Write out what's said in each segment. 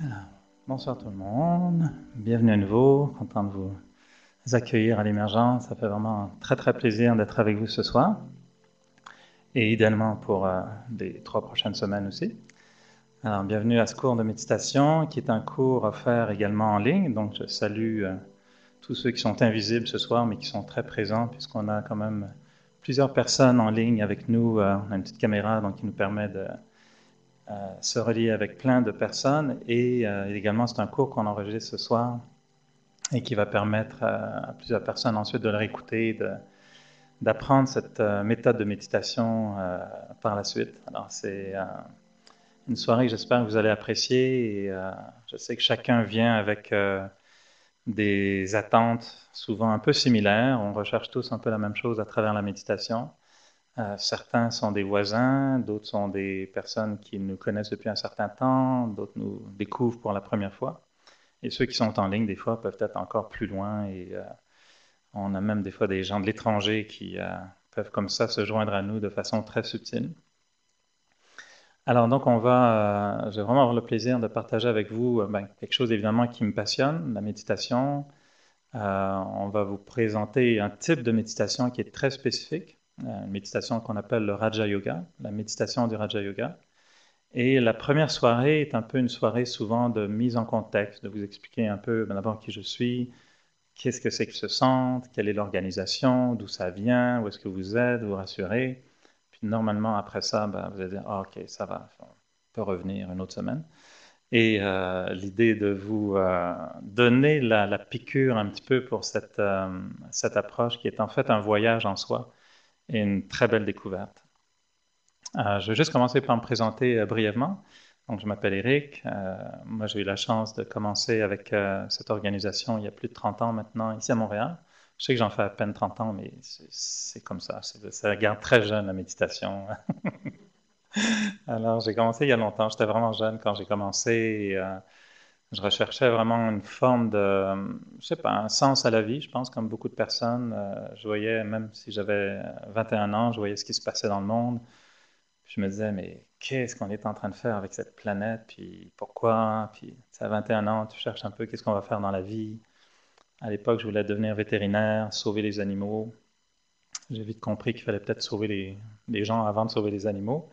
Alors, bonsoir tout le monde, bienvenue à nouveau, content de vous accueillir à l'Émergence. Ça fait vraiment un très très plaisir d'être avec vous ce soir et idéalement pour les 3 prochaines semaines aussi. Alors, bienvenue à ce cours de méditation qui est un cours offert également en ligne. Donc, je salue tous ceux qui sont invisibles ce soir mais qui sont très présents puisqu'on a quand même plusieurs personnes en ligne avec nous. On a une petite caméra donc qui nous permet de se relier avec plein de personnes et également c'est un cours qu'on enregistre ce soir et qui va permettre à plusieurs personnes ensuite de le réécouter, d'apprendre cette méthode de méditation par la suite. Alors c'est une soirée que j'espère que vous allez apprécier et je sais que chacun vient avec des attentes souvent un peu similaires. On recherche tous un peu la même chose à travers la méditation. Certains sont des voisins, d'autres sont des personnes qui nous connaissent depuis un certain temps, d'autres nous découvrent pour la première fois. Et ceux qui sont en ligne, des fois, peuvent être encore plus loin. Et on a même des fois des gens de l'étranger qui peuvent comme ça se joindre à nous de façon très subtile. Alors donc, je vais vraiment avoir le plaisir de partager avec vous quelque chose évidemment qui me passionne, la méditation. On va vous présenter un type de méditation qui est très spécifique, une méditation qu'on appelle le Raja Yoga, la méditation du Raja Yoga. Et la première soirée est un peu une soirée souvent de mise en contexte, de vous expliquer un peu d'abord qui je suis, qu'est-ce que c'est que ce centre, quelle est l'organisation, d'où ça vient, où est-ce que vous êtes, vous rassurer. Puis normalement, après ça, vous allez dire, ah, ok, ça va, on peut revenir une autre semaine. Et l'idée est de vous donner la piqûre un petit peu pour cette approche qui est en fait un voyage en soi et une très belle découverte. Je vais juste commencer par me présenter brièvement. Donc, je m'appelle Eric. Moi, j'ai eu la chance de commencer avec cette organisation il y a plus de 30 ans maintenant, ici à Montréal. Je sais que j'en fais à peine 30 ans, mais c'est comme ça. Ça garde très jeune, la méditation. Alors, j'ai commencé il y a longtemps. J'étais vraiment jeune quand j'ai commencé. Et, je recherchais vraiment une forme de, je sais pas, un sens à la vie, je pense, comme beaucoup de personnes. Je voyais, même si j'avais 21 ans, je voyais ce qui se passait dans le monde. Puis je me disais, mais qu'est-ce qu'on est en train de faire avec cette planète? Puis pourquoi? Puis à 21 ans, tu cherches un peu qu'est-ce qu'on va faire dans la vie. À l'époque, je voulais devenir vétérinaire, sauver les animaux. J'ai vite compris qu'il fallait peut-être sauver les gens avant de sauver les animaux.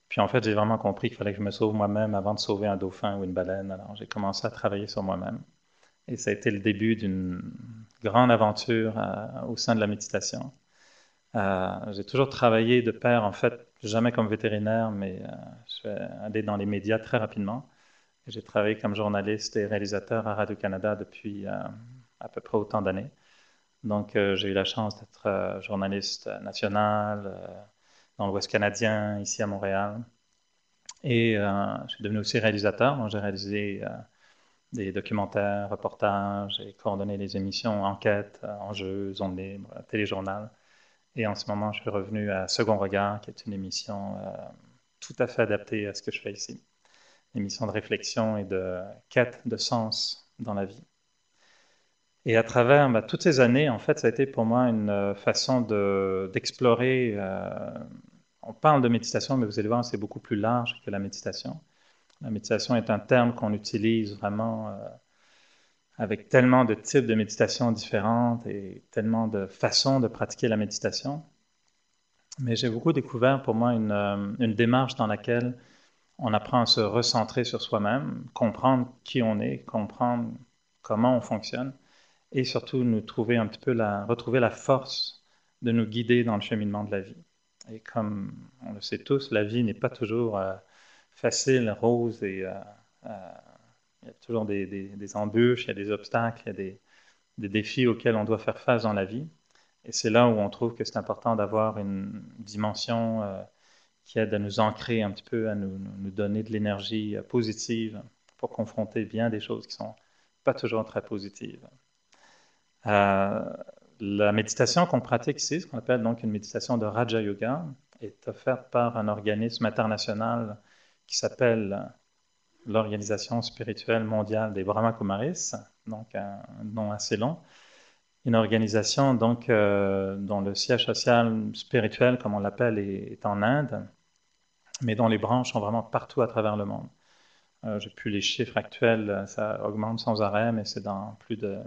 Puis en fait, j'ai vraiment compris qu'il fallait que je me sauve moi-même avant de sauver un dauphin ou une baleine. Alors j'ai commencé à travailler sur moi-même. Et ça a été le début d'une grande aventure au sein de la méditation. J'ai toujours travaillé de pair, en fait, jamais comme vétérinaire, mais je suis allé dans les médias très rapidement. J'ai travaillé comme journaliste et réalisateur à Radio-Canada depuis à peu près autant d'années. Donc, j'ai eu la chance d'être journaliste national dans l'Ouest canadien, ici à Montréal. Et je suis devenu aussi réalisateur. Donc, j'ai réalisé des documentaires, reportages, j'ai coordonné les émissions Enquête, Enjeux, Zone Libre, Téléjournal. Et en ce moment, je suis revenu à Second Regard, qui est une émission tout à fait adaptée à ce que je fais ici. Une émission de réflexion et de quête de sens dans la vie. Et à travers toutes ces années, en fait, ça a été pour moi une façon d'explorer. On parle de méditation, mais vous allez voir, c'est beaucoup plus large que la méditation. La méditation est un terme qu'on utilise vraiment avec tellement de types de méditation différentes et tellement de façons de pratiquer la méditation. Mais j'ai beaucoup découvert pour moi une démarche dans laquelle on apprend à se recentrer sur soi-même, comprendre qui on est, comprendre comment on fonctionne et surtout nous trouver un petit peu retrouver la force de nous guider dans le cheminement de la vie. Et comme on le sait tous, la vie n'est pas toujours facile, rose et il y a toujours des embûches, il y a des obstacles, il y a des défis auxquels on doit faire face dans la vie. Et c'est là où on trouve que c'est important d'avoir une dimension qui aide à nous ancrer un petit peu, à nous donner de l'énergie positive pour confronter bien des choses qui sont pas toujours très positives. Euh, la méditation qu'on pratique ici, ce qu'on appelle donc une méditation de Raja Yoga, est offerte par un organisme international qui s'appelle l'Organisation spirituelle mondiale des Brahma Kumaris, donc un nom assez long. Une organisation donc dont le siège social spirituel, comme on l'appelle, est en Inde, mais dont les branches sont vraiment partout à travers le monde. J'ai plus les chiffres actuels, ça augmente sans arrêt, mais c'est dans plus de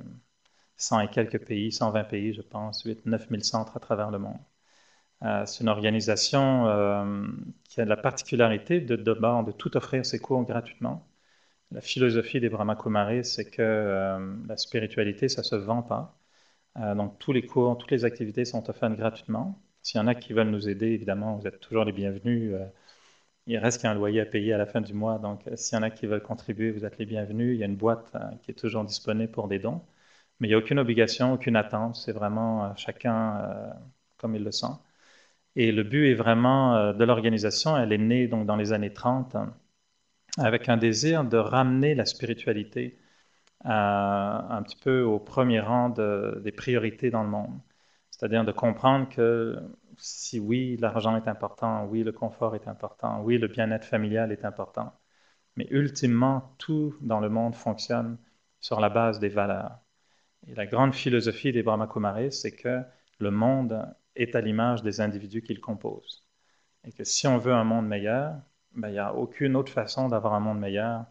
100 et quelques pays, 120 pays, je pense, 8-9 000 centres à travers le monde. C'est une organisation qui a la particularité de tout offrir ses cours gratuitement. La philosophie des Brahma Kumaris, c'est que la spiritualité, ça ne se vend pas. Donc tous les cours, toutes les activités sont offertes gratuitement. S'il y en a qui veulent nous aider, évidemment, vous êtes toujours les bienvenus. Il reste qu'un loyer à payer à la fin du mois, donc s'il y en a qui veulent contribuer, vous êtes les bienvenus. Il y a une boîte qui est toujours disponible pour des dons, mais il n'y a aucune obligation, aucune attente. C'est vraiment chacun comme il le sent. Et le but est vraiment de l'organisation. Elle est née donc dans les années 30 avec un désir de ramener la spiritualité un petit peu au premier rang des priorités dans le monde. C'est-à-dire de comprendre que si oui, l'argent est important, oui, le confort est important, oui, le bien-être familial est important, mais ultimement, tout dans le monde fonctionne sur la base des valeurs. Et la grande philosophie des Brahma Kumaris, c'est que le monde est à l'image des individus qu'il compose. Et que si on veut un monde meilleur, ben, il n'y a aucune autre façon d'avoir un monde meilleur,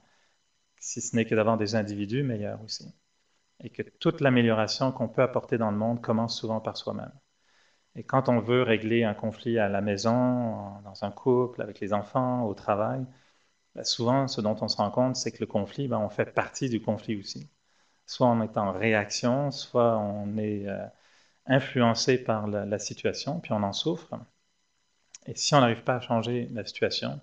si ce n'est que d'avoir des individus meilleurs aussi. Et que toute l'amélioration qu'on peut apporter dans le monde commence souvent par soi-même. Et quand on veut régler un conflit à la maison, dans un couple, avec les enfants, au travail, ben souvent, ce dont on se rend compte, c'est que le conflit, ben, on fait partie du conflit aussi. Soit on est en réaction, soit on est influencé par la situation, puis on en souffre. Et si on n'arrive pas à changer la situation,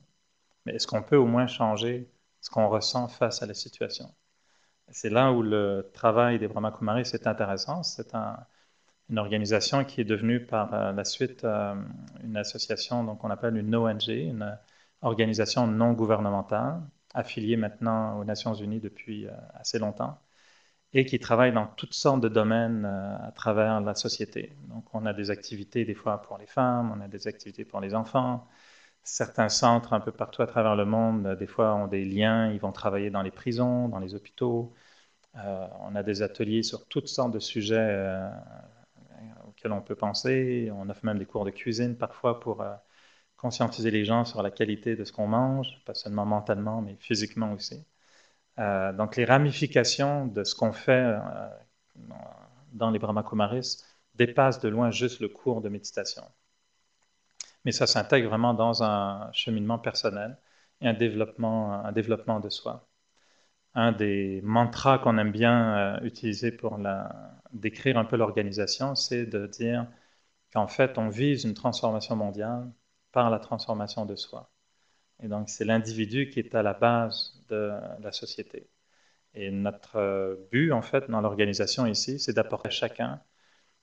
mais est-ce qu'on peut au moins changer ce qu'on ressent face à la situation? C'est là où le travail des Brahma Kumaris est intéressant. C'est une organisation qui est devenue par la suite une association donc on appelle une ONG, une organisation non gouvernementale, affiliée maintenant aux Nations Unies depuis assez longtemps, et qui travaille dans toutes sortes de domaines à travers la société. Donc on a des activités des fois pour les femmes, on a des activités pour les enfants. Certains centres un peu partout à travers le monde, des fois ont des liens, ils vont travailler dans les prisons, dans les hôpitaux. On a des ateliers sur toutes sortes de sujets auxquels on peut penser. On offre même des cours de cuisine parfois pour conscientiser les gens sur la qualité de ce qu'on mange, pas seulement mentalement, mais physiquement aussi. Donc les ramifications de ce qu'on fait dans les Brahma Kumaris dépassent de loin juste le cours de méditation. Mais ça s'intègre vraiment dans un cheminement personnel et un développement de soi. Un des mantras qu'on aime bien utiliser pour décrire un peu l'organisation, c'est de dire qu'en fait, on vise une transformation mondiale par la transformation de soi. Et donc, c'est l'individu qui est à la base de la société. Et notre but, en fait, dans l'organisation ici, c'est d'apporter à chacun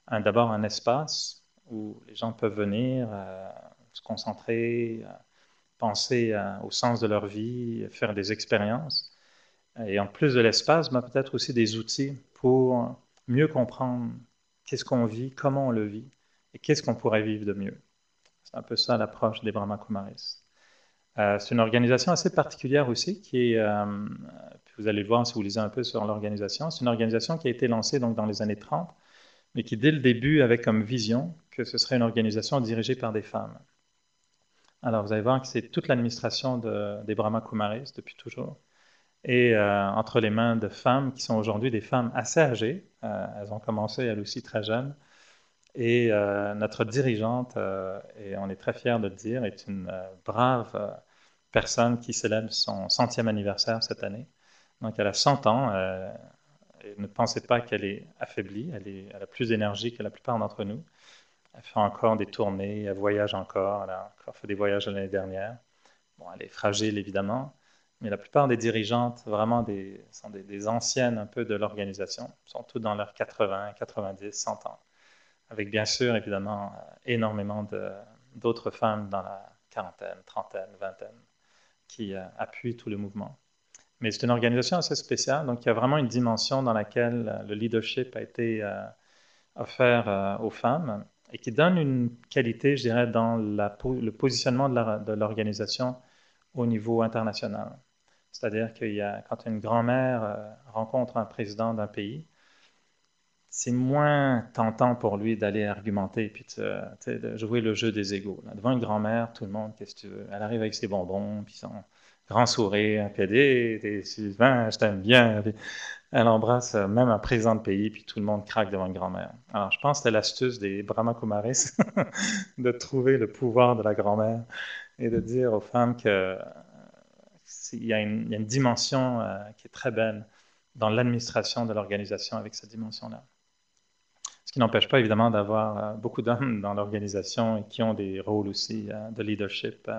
d'abord un espace où les gens peuvent venir se concentrer, penser au sens de leur vie, faire des expériences. Et en plus de l'espace, ben, peut-être aussi des outils pour mieux comprendre qu'est-ce qu'on vit, comment on le vit et qu'est-ce qu'on pourrait vivre de mieux. C'est un peu ça l'approche des Brahma Kumaris. C'est une organisation assez particulière aussi qui est, puis vous allez le voir si vous lisez un peu sur l'organisation, c'est une organisation qui a été lancée donc dans les années 30, mais qui dès le début avait comme vision que ce serait une organisation dirigée par des femmes. Alors vous allez voir que c'est toute l'administration des Brahma Kumaris depuis toujours, et entre les mains de femmes qui sont aujourd'hui des femmes assez âgées. Elles ont commencé elles aussi très jeunes. Et notre dirigeante, et on est très fiers de le dire, est une brave personne qui célèbre son 100e anniversaire cette année. Donc elle a 100 ans. Et ne pensez pas qu'elle est affaiblie. Elle a plus d'énergie que la plupart d'entre nous. Elle fait encore des tournées, elle voyage encore. Elle a encore fait des voyages l'année dernière. Bon, elle est fragile évidemment, mais la plupart des dirigeantes, vraiment sont des anciennes un peu de l'organisation, sont toutes dans leurs 80, 90, 100 ans, avec bien sûr évidemment énormément d'autres femmes dans la quarantaine, trentaine, vingtaine, qui appuient tout le mouvement. Mais c'est une organisation assez spéciale, donc il y a vraiment une dimension dans laquelle le leadership a été offert aux femmes et qui donne une qualité, je dirais, dans le positionnement de l'organisation au niveau international. C'est-à-dire quand une grand-mère rencontre un président d'un pays, c'est moins tentant pour lui d'aller argumenter puis de jouer le jeu des égaux. Là. Devant une grand-mère, tout le monde, qu'est-ce que tu veux? Elle arrive avec ses bonbons, puis son grand sourire, puis elle dit hey, t'es Sylvain, je t'aime bien. Puis elle embrasse même un président de pays, puis tout le monde craque devant une grand-mère. Alors, je pense que c'était l'astuce des Brahmakumaris de trouver le pouvoir de la grand-mère et de dire aux femmes que il y a une dimension qui est très belle dans l'administration de l'organisation avec cette dimension-là. Ce qui n'empêche pas évidemment d'avoir beaucoup d'hommes dans l'organisation et qui ont des rôles aussi de leadership.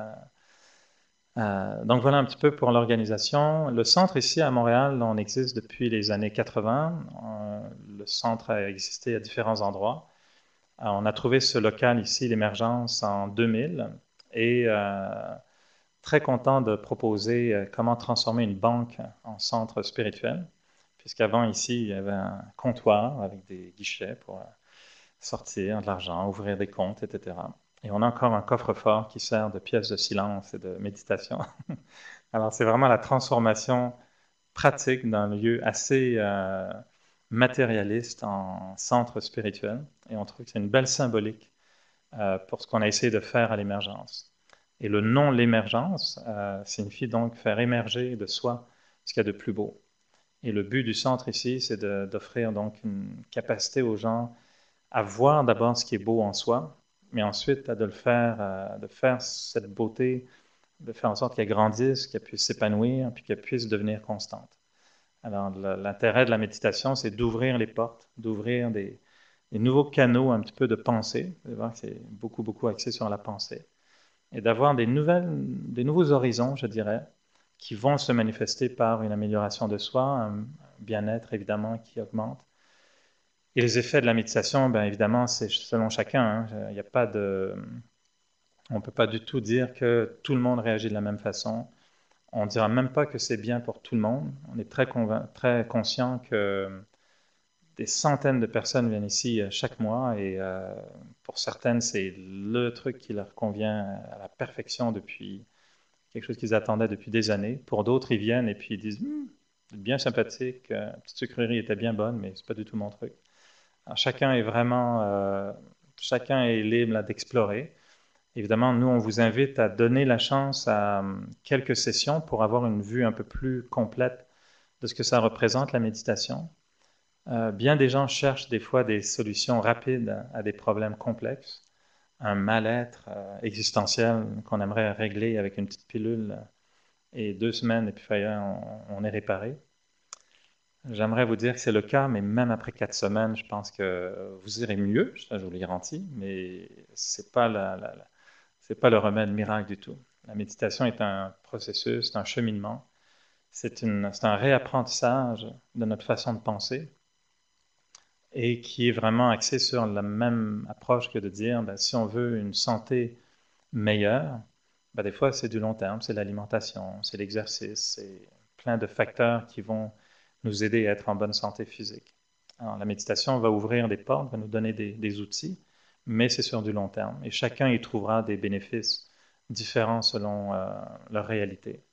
Donc voilà un petit peu pour l'organisation. Le centre ici à Montréal, on existe depuis les années 80. Le centre a existé à différents endroits. On a trouvé ce local ici, l'Émergence, en 2000 et très content de proposer comment transformer une banque en centre spirituel, puisqu'avant ici, il y avait un comptoir avec des guichets pour sortir de l'argent, ouvrir des comptes, etc. Et on a encore un coffre-fort qui sert de pièce de silence et de méditation. Alors c'est vraiment la transformation pratique d'un lieu assez matérialiste en centre spirituel. Et on trouve que c'est une belle symbolique pour ce qu'on a essayé de faire à l'émergence. Et le nom l'émergence signifie donc faire émerger de soi ce qu'il y a de plus beau. Et le but du centre ici, c'est d'offrir donc une capacité aux gens à voir d'abord ce qui est beau en soi, mais ensuite de faire cette beauté, de faire en sorte qu'elle grandisse, qu'elle puisse s'épanouir, puis qu'elle puisse devenir constante. Alors l'intérêt de la méditation, c'est d'ouvrir les portes, d'ouvrir des nouveaux canaux un petit peu de pensée. Vous allez voir que c'est beaucoup, beaucoup axé sur la pensée. Et d'avoir des nouveaux horizons, je dirais, qui vont se manifester par une amélioration de soi, un bien-être évidemment qui augmente. Et les effets de la méditation, bien évidemment, c'est selon chacun. Hein. Il n'y a pas de, on ne peut pas du tout dire que tout le monde réagit de la même façon. On ne dira même pas que c'est bien pour tout le monde. On est très conscient que des centaines de personnes viennent ici chaque mois et pour certaines, c'est le truc qui leur convient à la perfection depuis quelque chose qu'ils attendaient depuis des années. Pour d'autres, ils viennent et puis ils disent c'est bien sympathique, la petite sucrerie était bien bonne, mais c'est pas du tout mon truc. Alors, chacun est libre d'explorer. Évidemment, nous, on vous invite à donner la chance à quelques sessions pour avoir une vue un peu plus complète de ce que ça représente, la méditation. Bien des gens cherchent des fois des solutions rapides à des problèmes complexes, un mal-être existentiel qu'on aimerait régler avec une petite pilule et 2 semaines, et puis on est réparé. J'aimerais vous dire que c'est le cas, mais même après 4 semaines, je pense que vous irez mieux, ça je vous le garantis, mais c'est pas c'est pas le remède miracle du tout. La méditation est un processus, c'est un cheminement, c'est un réapprentissage de notre façon de penser et qui est vraiment axé sur la même approche que de dire, ben, si on veut une santé meilleure, ben, des fois c'est du long terme, c'est l'alimentation, c'est l'exercice, c'est plein de facteurs qui vont nous aider à être en bonne santé physique. Alors, la méditation va ouvrir des portes, va nous donner des outils, mais c'est sur du long terme. Et chacun y trouvera des bénéfices différents selon leur réalité.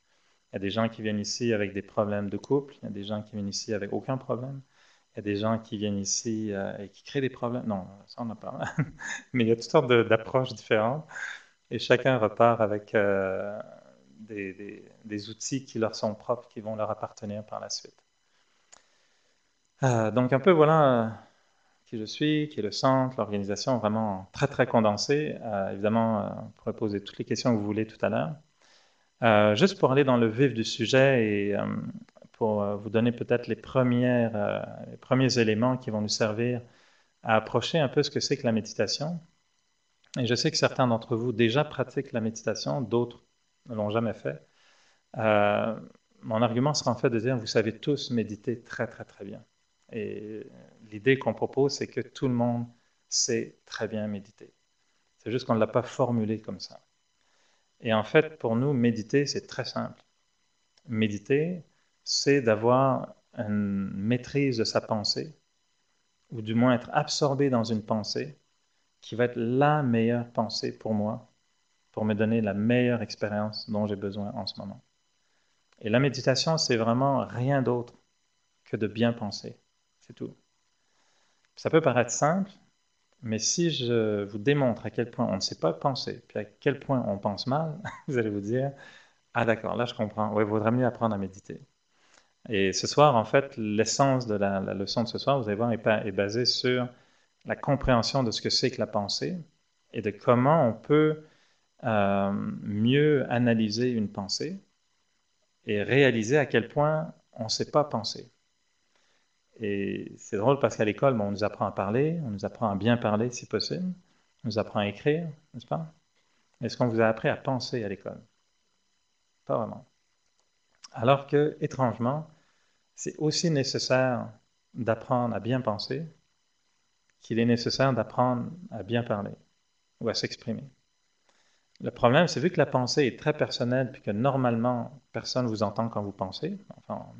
Il y a des gens qui viennent ici avec des problèmes de couple, il y a des gens qui viennent ici avec aucun problème, il y a des gens qui viennent ici et qui créent des problèmes. Non, ça on n'a pas. Mais il y a toutes sortes d'approches différentes et chacun repart avec des outils qui leur sont propres, qui vont leur appartenir par la suite. Donc un peu voilà qui je suis, qui est le centre, l'organisation, vraiment très très condensée. Évidemment, on pourrait poser toutes les questions que vous voulez tout à l'heure. Juste pour aller dans le vif du sujet et pour vous donner peut-être les premiers éléments qui vont nous servir à approcher un peu ce que c'est que la méditation. Et je sais que certains d'entre vous déjà pratiquent la méditation, d'autres ne l'ont jamais fait. Mon argument sera en fait de dire, vous savez tous méditer très très très bien. Et l'idée qu'on propose, c'est que tout le monde sait très bien méditer. C'est juste qu'on ne l'a pas formulé comme ça. Et en fait, pour nous, méditer, c'est très simple. Méditer, c'est d'avoir une maîtrise de sa pensée, ou du moins être absorbé dans une pensée qui va être la meilleure pensée pour moi, pour me donner la meilleure expérience dont j'ai besoin en ce moment. Et la méditation, c'est vraiment rien d'autre que de bien penser. C'est tout. Ça peut paraître simple, mais si je vous démontre à quel point on ne sait pas penser, puis à quel point on pense mal, vous allez vous dire, ah d'accord, là je comprends, ouais, il vaudrait mieux apprendre à méditer. Et ce soir, en fait, l'essence de la leçon de ce soir, vous allez voir, est basée sur la compréhension de ce que c'est que la pensée et de comment on peut mieux analyser une pensée et réaliser à quel point on ne sait pas penser. Et c'est drôle parce qu'à l'école, on nous apprend à parler, on nous apprend à bien parler si possible, on nous apprend à écrire, n'est-ce pas? Est-ce qu'on vous a appris à penser à l'école? Pas vraiment. Alors que, étrangement, c'est aussi nécessaire d'apprendre à bien penser qu'il est nécessaire d'apprendre à bien parler ou à s'exprimer. Le problème, c'est vu que la pensée est très personnelle, puis que normalement, personne ne vous entend quand vous pensez, enfin, en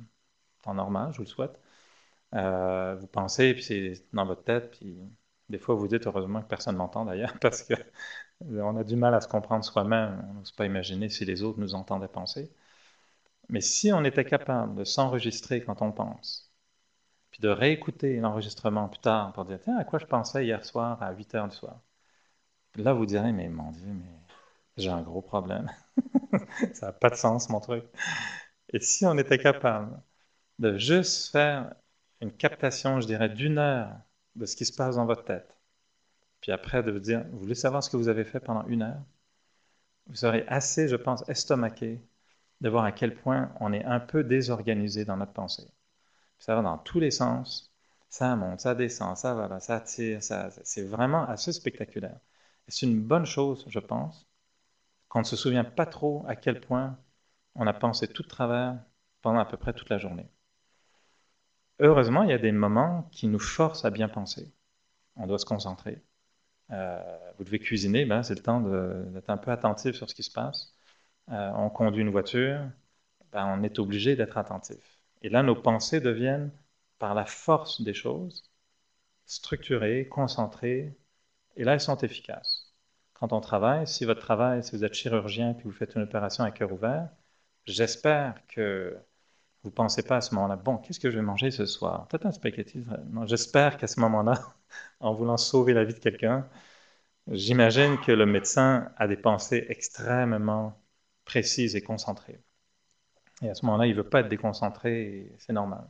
temps normal, je vous le souhaite, vous pensez, puis c'est dans votre tête, puis des fois vous dites heureusement que personne ne m'entend d'ailleurs, parce que on a du mal à se comprendre soi-même, on n'ose pas imaginer si les autres nous entendaient penser. Mais si on était capable de s'enregistrer quand on pense, puis de réécouter l'enregistrement plus tard pour dire, tiens, à quoi je pensais hier soir à 8 heures du soir, là vous direz, mais mon Dieu, mais j'ai un gros problème, ça n'a pas de sens mon truc. Et si on était capable de juste faire une captation, je dirais, d'une heure de ce qui se passe dans votre tête, puis après de vous dire, vous voulez savoir ce que vous avez fait pendant une heure, vous serez assez, je pense, estomaqué de voir à quel point on est un peu désorganisé dans notre pensée. Puis ça va dans tous les sens, ça monte, ça descend, ça va là, ça tire, c'est vraiment assez spectaculaire. Et c'est une bonne chose, je pense, qu'on ne se souvient pas trop à quel point on a pensé tout de travers pendant à peu près toute la journée. Heureusement, il y a des moments qui nous forcent à bien penser. On doit se concentrer. Vous devez cuisiner, ben, c'est le temps d'être un peu attentif sur ce qui se passe. On conduit une voiture, ben, on est obligé d'être attentif. Et là, nos pensées deviennent, par la force des choses, structurées, concentrées, et là, elles sont efficaces. Quand on travaille, si votre travail, si vous êtes chirurgien puis vous faites une opération à cœur ouvert, j'espère que vous ne pensez pas à ce moment-là, bon, qu'est-ce que je vais manger ce soir? Peut-être un spaghetti. Non, j'espère qu'à ce moment-là, en voulant sauver la vie de quelqu'un, j'imagine que le médecin a des pensées extrêmement précises et concentrées. Et à ce moment-là, il ne veut pas être déconcentré, et c'est normal.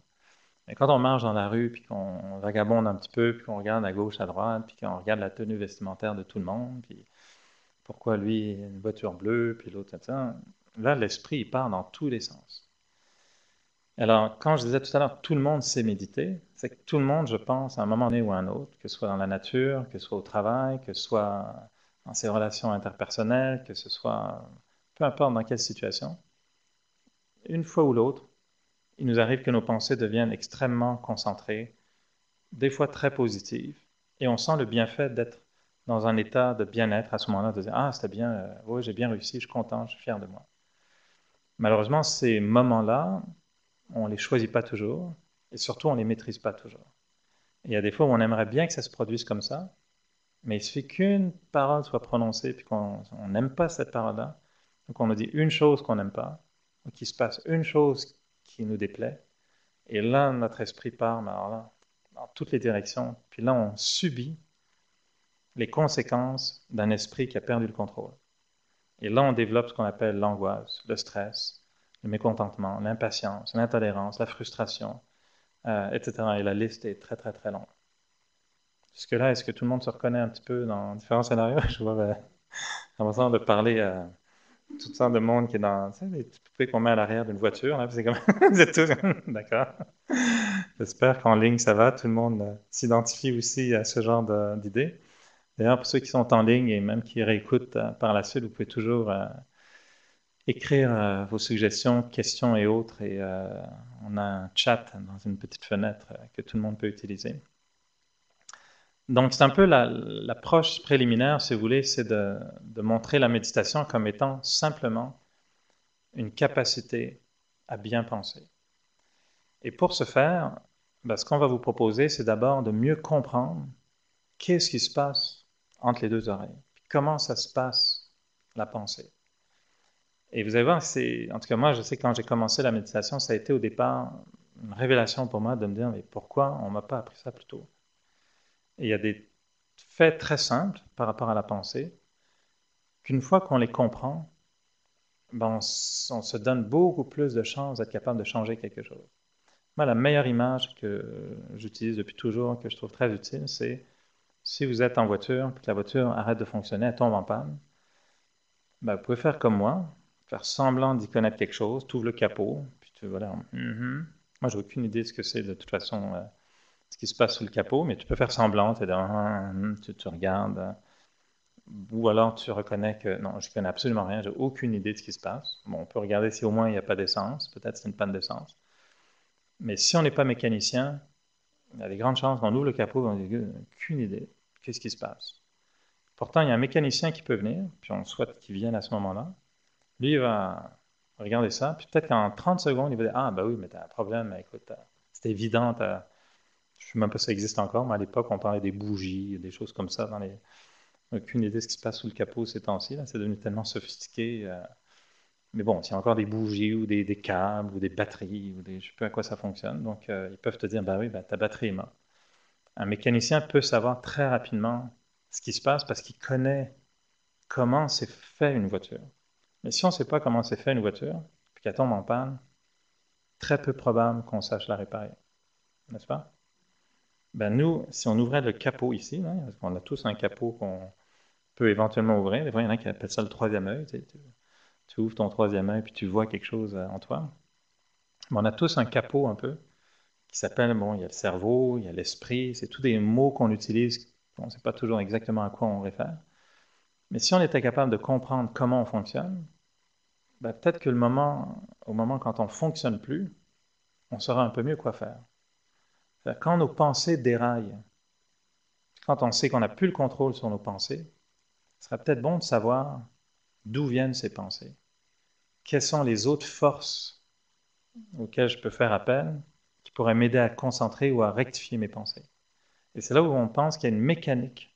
Mais quand on marche dans la rue, puis qu'on vagabonde un petit peu, puis qu'on regarde à gauche, à droite, puis qu'on regarde la tenue vestimentaire de tout le monde, puis pourquoi lui, une voiture bleue, puis l'autre, ça, là, l'esprit, il part dans tous les sens. Alors, quand je disais tout à l'heure, tout le monde sait méditer, c'est que tout le monde, je pense, à un moment donné ou à un autre, que ce soit dans la nature, que ce soit au travail, que ce soit dans ses relations interpersonnelles, que ce soit peu importe dans quelle situation, une fois ou l'autre, il nous arrive que nos pensées deviennent extrêmement concentrées, des fois très positives, et on sent le bienfait d'être dans un état de bien-être à ce moment-là, de dire, ah, c'était bien, oui, j'ai bien réussi, je suis content, je suis fier de moi. Malheureusement, ces moments-là, on ne les choisit pas toujours, et surtout, on ne les maîtrise pas toujours. Et il y a des fois où on aimerait bien que ça se produise comme ça, mais il suffit qu'une parole soit prononcée, puis qu'on n'aime pas cette parole-là, donc on nous dit une chose qu'on n'aime pas, ou qu'il se passe une chose qui nous déplaît, et là, notre esprit part, mais alors là, dans toutes les directions, puis là, on subit les conséquences d'un esprit qui a perdu le contrôle. Et là, on développe ce qu'on appelle l'angoisse, le stress, le mécontentement, l'impatience, l'intolérance, la frustration, etc. Et la liste est très, très, très longue. Jusque-là, est-ce que tout le monde se reconnaît un petit peu dans différents scénarios? Je vois l'impression de parler à toutes sortes de monde qui est dans, tu sais, les petites poupées qu'on met à l'arrière d'une voiture. Là, c'est comme, vous êtes tous, d'accord. J'espère qu'en ligne, ça va. Tout le monde s'identifie aussi à ce genre d'idées. D'ailleurs, pour ceux qui sont en ligne et même qui réécoutent par la suite, vous pouvez toujours écrire vos suggestions, questions et autres. Et on a un chat dans une petite fenêtre que tout le monde peut utiliser. Donc, c'est un peu l'approche préliminaire, si vous voulez, c'est de montrer la méditation comme étant simplement une capacité à bien penser. Et pour ce faire, ben, ce qu'on va vous proposer, c'est d'abord de mieux comprendre qu'est-ce qui se passe entre les deux oreilles, comment ça se passe la pensée. Et vous allez voir, en tout cas moi, je sais que quand j'ai commencé la méditation, ça a été au départ une révélation pour moi de me dire, mais pourquoi on ne m'a pas appris ça plus tôt? Et il y a des faits très simples par rapport à la pensée, qu'une fois qu'on les comprend, ben on se donne beaucoup plus de chances d'être capable de changer quelque chose. Moi, la meilleure image que j'utilise depuis toujours, que je trouve très utile, c'est si vous êtes en voiture, puis que la voiture arrête de fonctionner, elle tombe en panne, ben, vous pouvez faire comme moi, faire semblant d'y connaître quelque chose, tu ouvres le capot, puis tu vas là, moi, j'ai aucune idée de ce que c'est de toute façon, ce qui se passe sous le capot, mais tu peux faire semblant, tu regardes, ou alors tu reconnais que non, je ne connais absolument rien, j'ai aucune idée de ce qui se passe. Bon, on peut regarder si au moins il n'y a pas d'essence, peut-être c'est une panne d'essence. Mais si on n'est pas mécanicien, il y a des grandes chances qu'on ouvre le capot et on dit aucune idée, qu'est-ce qui se passe. Pourtant, il y a un mécanicien qui peut venir, puis on souhaite qu'il vienne à ce moment-là. Lui, il va regarder ça, puis peut-être qu'en 30 secondes, il va dire ah, bah oui, mais t'as un problème, écoute, c'est évident, je ne sais même pas si ça existe encore, mais à l'époque, on parlait des bougies, des choses comme ça. Aucune idée de ce qui se passe sous le capot ces temps-ci, là, c'est devenu tellement sophistiqué. Mais bon, s'il y a encore des bougies ou des câbles ou des batteries, je ne sais pas à quoi ça fonctionne, donc ils peuvent te dire bah oui, bah, ta batterie est morte. Un mécanicien peut savoir très rapidement ce qui se passe parce qu'il connaît comment c'est fait une voiture. Mais si on ne sait pas comment c'est fait une voiture, puis qu'elle tombe en panne, très peu probable qu'on sache la réparer, n'est-ce pas? Ben nous, si on ouvrait le capot ici, là, parce qu'on a tous un capot qu'on peut éventuellement ouvrir, des fois il y en a qui appellent ça le troisième œil, tu ouvres ton troisième œil puis tu vois quelque chose en toi. Mais on a tous un capot un peu qui s'appelle, bon, il y a le cerveau, il y a l'esprit, c'est tous des mots qu'on utilise, on ne sait pas toujours exactement à quoi on réfère. Mais si on était capable de comprendre comment on fonctionne, ben peut-être que au moment quand on ne fonctionne plus, on saura un peu mieux quoi faire. Quand nos pensées déraillent, quand on sait qu'on n'a plus le contrôle sur nos pensées, ce serait peut-être bon de savoir d'où viennent ces pensées. Quelles sont les autres forces auxquelles je peux faire appel qui pourraient m'aider à concentrer ou à rectifier mes pensées. Et c'est là où on pense qu'il y a une mécanique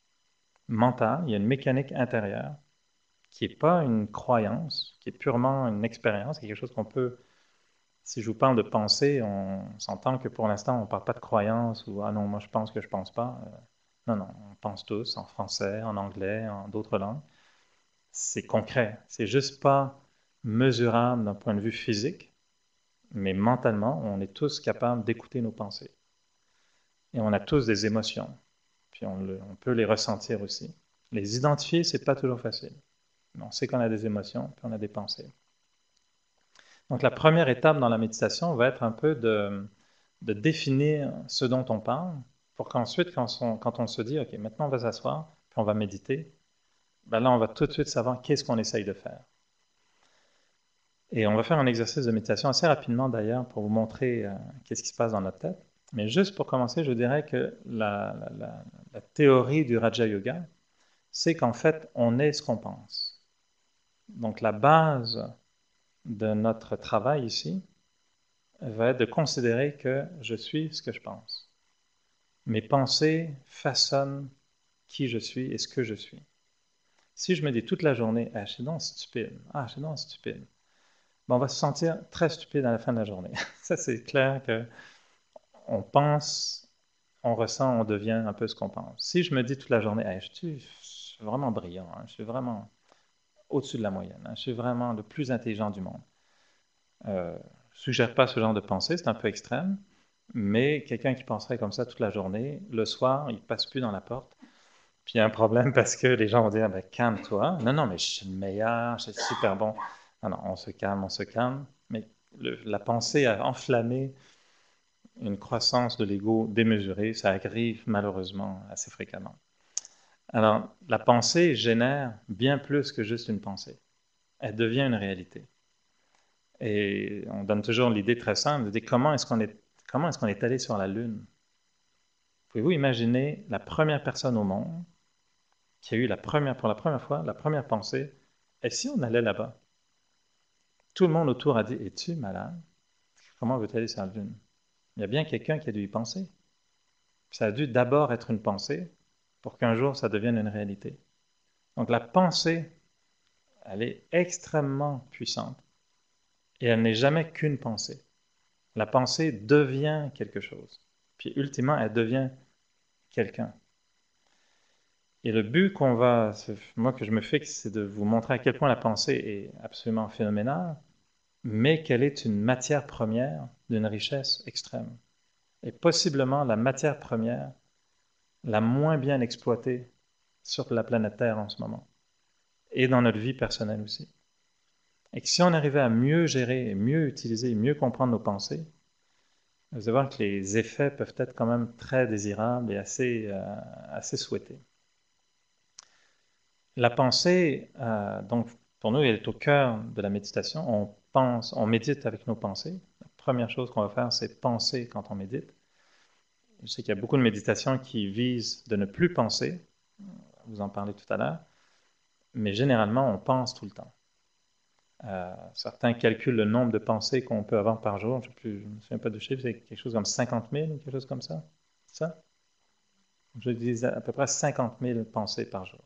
mentale, il y a une mécanique intérieure qui n'est pas une croyance, qui est purement une expérience, quelque chose qu'on peut, si je vous parle de pensée, on s'entend que pour l'instant on ne parle pas de croyance ou ah non, moi je pense que je ne pense pas. Non, non, on pense tous en français, en anglais, en d'autres langues. C'est concret, c'est juste pas mesurable d'un point de vue physique, mais mentalement, on est tous capables d'écouter nos pensées. Et on a tous des émotions, puis on peut les ressentir aussi. Les identifier, c'est pas toujours facile. Mais on sait qu'on a des émotions, puis on a des pensées. Donc la première étape dans la méditation va être un peu de définir ce dont on parle, pour qu'ensuite, quand on se dit, OK, maintenant on va s'asseoir, puis on va méditer, ben là on va tout de suite savoir qu'est-ce qu'on essaye de faire. Et on va faire un exercice de méditation assez rapidement d'ailleurs pour vous montrer qu'est-ce qui se passe dans notre tête. Mais juste pour commencer, je dirais que la théorie du Raja Yoga, c'est qu'en fait, on est ce qu'on pense. Donc la base de notre travail ici va être de considérer que je suis ce que je pense. Mes pensées façonnent qui je suis et ce que je suis. Si je me dis toute la journée, ah, je suis donc stupide, ah, je suis donc stupide, ben, on va se sentir très stupide à la fin de la journée. Ça, c'est clair que on pense, on ressent, on devient un peu ce qu'on pense. Si je me dis toute la journée, hey, je suis vraiment brillant, hein, je suis vraiment au-dessus de la moyenne, hein, je suis vraiment le plus intelligent du monde. Je ne suggère pas ce genre de pensée, c'est un peu extrême, mais quelqu'un qui penserait comme ça toute la journée, le soir, il ne passe plus dans la porte. Puis il y a un problème parce que les gens vont dire, ben, calme-toi. Non, non, mais je suis le meilleur, je suis super bon. Non, non, on se calme, on se calme. Mais la pensée a enflammé une croissance de l'ego démesurée, ça arrive malheureusement assez fréquemment. Alors, la pensée génère bien plus que juste une pensée. Elle devient une réalité. Et on donne toujours l'idée très simple de dire comment est-ce qu'on est allé sur la Lune? Pouvez-vous imaginer la première personne au monde qui a eu pour la première fois, la première pensée, et si on allait là-bas? Tout le monde autour a dit, es-tu malade? Comment veux-tu aller sur la Lune? Il y a bien quelqu'un qui a dû y penser. Ça a dû d'abord être une pensée pour qu'un jour ça devienne une réalité. Donc la pensée, elle est extrêmement puissante et elle n'est jamais qu'une pensée. La pensée devient quelque chose. Puis ultimement, elle devient quelqu'un. Et le but moi que je me fixe, c'est de vous montrer à quel point la pensée est absolument phénoménale, mais qu'elle est une matière première d'une richesse extrême. Et possiblement la matière première la moins bien exploitée sur la planète Terre en ce moment, et dans notre vie personnelle aussi. Et que si on arrivait à mieux gérer, mieux utiliser, mieux comprendre nos pensées, vous allez voir que les effets peuvent être quand même très désirables et assez souhaités. La pensée, donc pour nous, elle est au cœur de la méditation. On pense, on médite avec nos pensées. La première chose qu'on va faire, c'est penser quand on médite. Je sais qu'il y a beaucoup de méditations qui visent de ne plus penser. Vous en parlez tout à l'heure. Mais généralement, on pense tout le temps. Certains calculent le nombre de pensées qu'on peut avoir par jour. Je ne me souviens pas du chiffre, c'est quelque chose comme 50 000 ou quelque chose comme ça. C'est ça? Je dis à peu près 50 000 pensées par jour.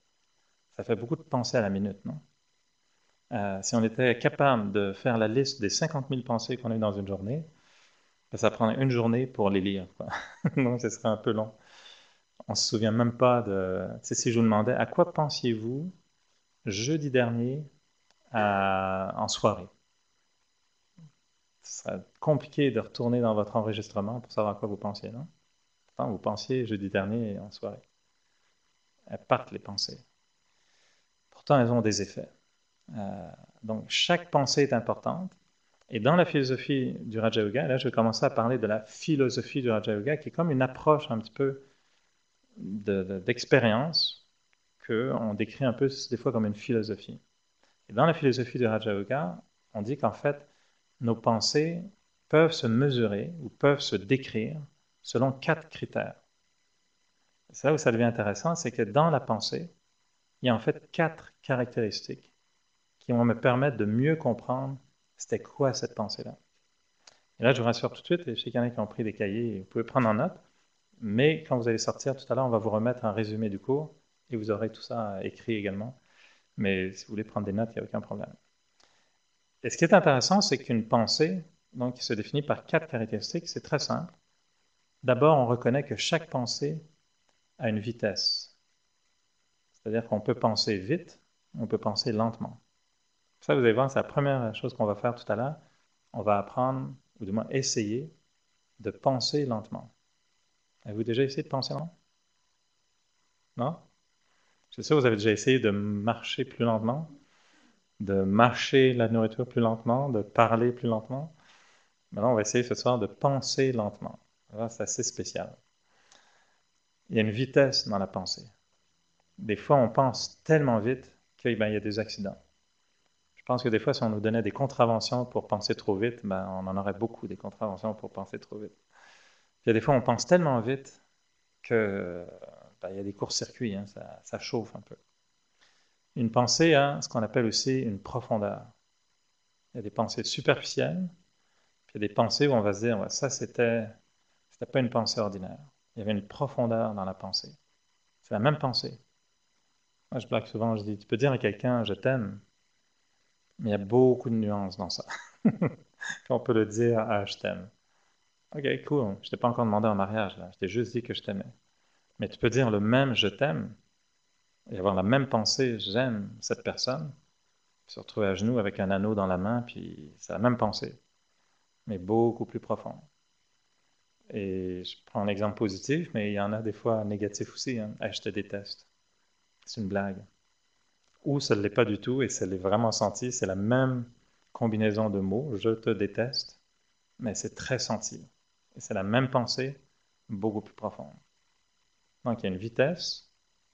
Ça fait beaucoup de pensées à la minute, non? Si on était capable de faire la liste des 50 000 pensées qu'on a eues dans une journée, ça prendrait une journée pour les lire, quoi. Donc, ce serait un peu long. On ne se souvient même pas de... Tu sais, si je vous demandais, à quoi pensiez-vous jeudi dernier en soirée? Ce serait compliqué de retourner dans votre enregistrement pour savoir à quoi vous pensiez, non? Pourtant, vous pensiez jeudi dernier en soirée. Elles partent, les pensées. Pourtant, elles ont des effets. Donc, chaque pensée est importante. Et dans la philosophie du Raja Yoga, là, je vais commencer à parler de la philosophie du Raja Yoga, qui est comme une approche un petit peu d'expérience qu'on décrit un peu des fois comme une philosophie. Et dans la philosophie du Raja Yoga, on dit qu'en fait, nos pensées peuvent se mesurer ou peuvent se décrire selon 4 critères. C'est là où ça devient intéressant, c'est que dans la pensée, il y a en fait 4 caractéristiques qui vont me permettre de mieux comprendre c'était quoi cette pensée-là. Et là, je vous rassure tout de suite, et je sais qu'il y en a qui ont pris des cahiers, vous pouvez prendre en note, mais quand vous allez sortir tout à l'heure, on va vous remettre un résumé du cours, et vous aurez tout ça écrit également. Mais si vous voulez prendre des notes, il n'y a aucun problème. Et ce qui est intéressant, c'est qu'une pensée, donc, qui se définit par 4 caractéristiques, c'est très simple. D'abord, on reconnaît que chaque pensée a une vitesse. C'est-à-dire qu'on peut penser vite, on peut penser lentement. Ça, vous allez voir, c'est la première chose qu'on va faire tout à l'heure. On va apprendre, ou du moins essayer, de penser lentement. Avez-vous déjà essayé de penser lentement? Non? C'est sûr, vous avez déjà essayé de marcher plus lentement, de mâcher la nourriture plus lentement, de parler plus lentement. Maintenant, on va essayer ce soir de penser lentement. C'est assez spécial. Il y a une vitesse dans la pensée. Des fois, on pense tellement vite qu'il y a des accidents. Je pense que des fois, si on nous donnait des contraventions pour penser trop vite, on en aurait beaucoup des contraventions pour penser trop vite. Puis, des fois, on pense tellement vite que il y a des courts-circuits, hein, ça chauffe un peu. Une pensée a ce qu'on appelle aussi une profondeur. Il y a des pensées superficielles, puis il y a des pensées où on va se dire, ouais, ça, c'était pas une pensée ordinaire. Il y avait une profondeur dans la pensée. C'est la même pensée. Moi, je blague souvent, je dis, tu peux dire à quelqu'un, je t'aime, mais il y a beaucoup de nuances dans ça. Puis on peut le dire, ah, je t'aime. Ok, cool, je t'ai pas encore demandé en mariage, là. Je t'ai juste dit que je t'aimais. Mais tu peux dire le même je t'aime et avoir la même pensée, j'aime cette personne, puis se retrouver à genoux avec un anneau dans la main, puis c'est la même pensée, mais beaucoup plus profond. Et je prends un exemple positif, mais il y en a des fois négatifs aussi. Hein. Hey, je te déteste. C'est une blague. Ou ça ne l'est pas du tout et ça l'est vraiment senti. C'est la même combinaison de mots, je te déteste, mais c'est très senti. Et c'est la même pensée, beaucoup plus profonde. Donc il y a une vitesse,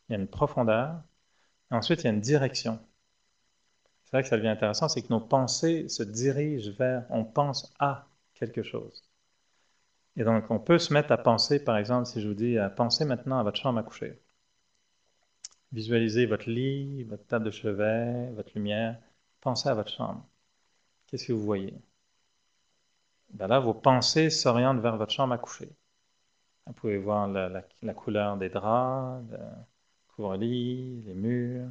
il y a une profondeur, et ensuite il y a une direction. C'est là que ça devient intéressant, c'est que nos pensées se dirigent vers, on pense à quelque chose. Et donc on peut se mettre à penser, par exemple, si je vous dis, pensez maintenant à votre chambre à coucher. Visualisez votre lit, votre table de chevet, votre lumière. Pensez à votre chambre. Qu'est-ce que vous voyez? Là, vos pensées s'orientent vers votre chambre à coucher. Vous pouvez voir la couleur des draps, le couvre-lit, les murs.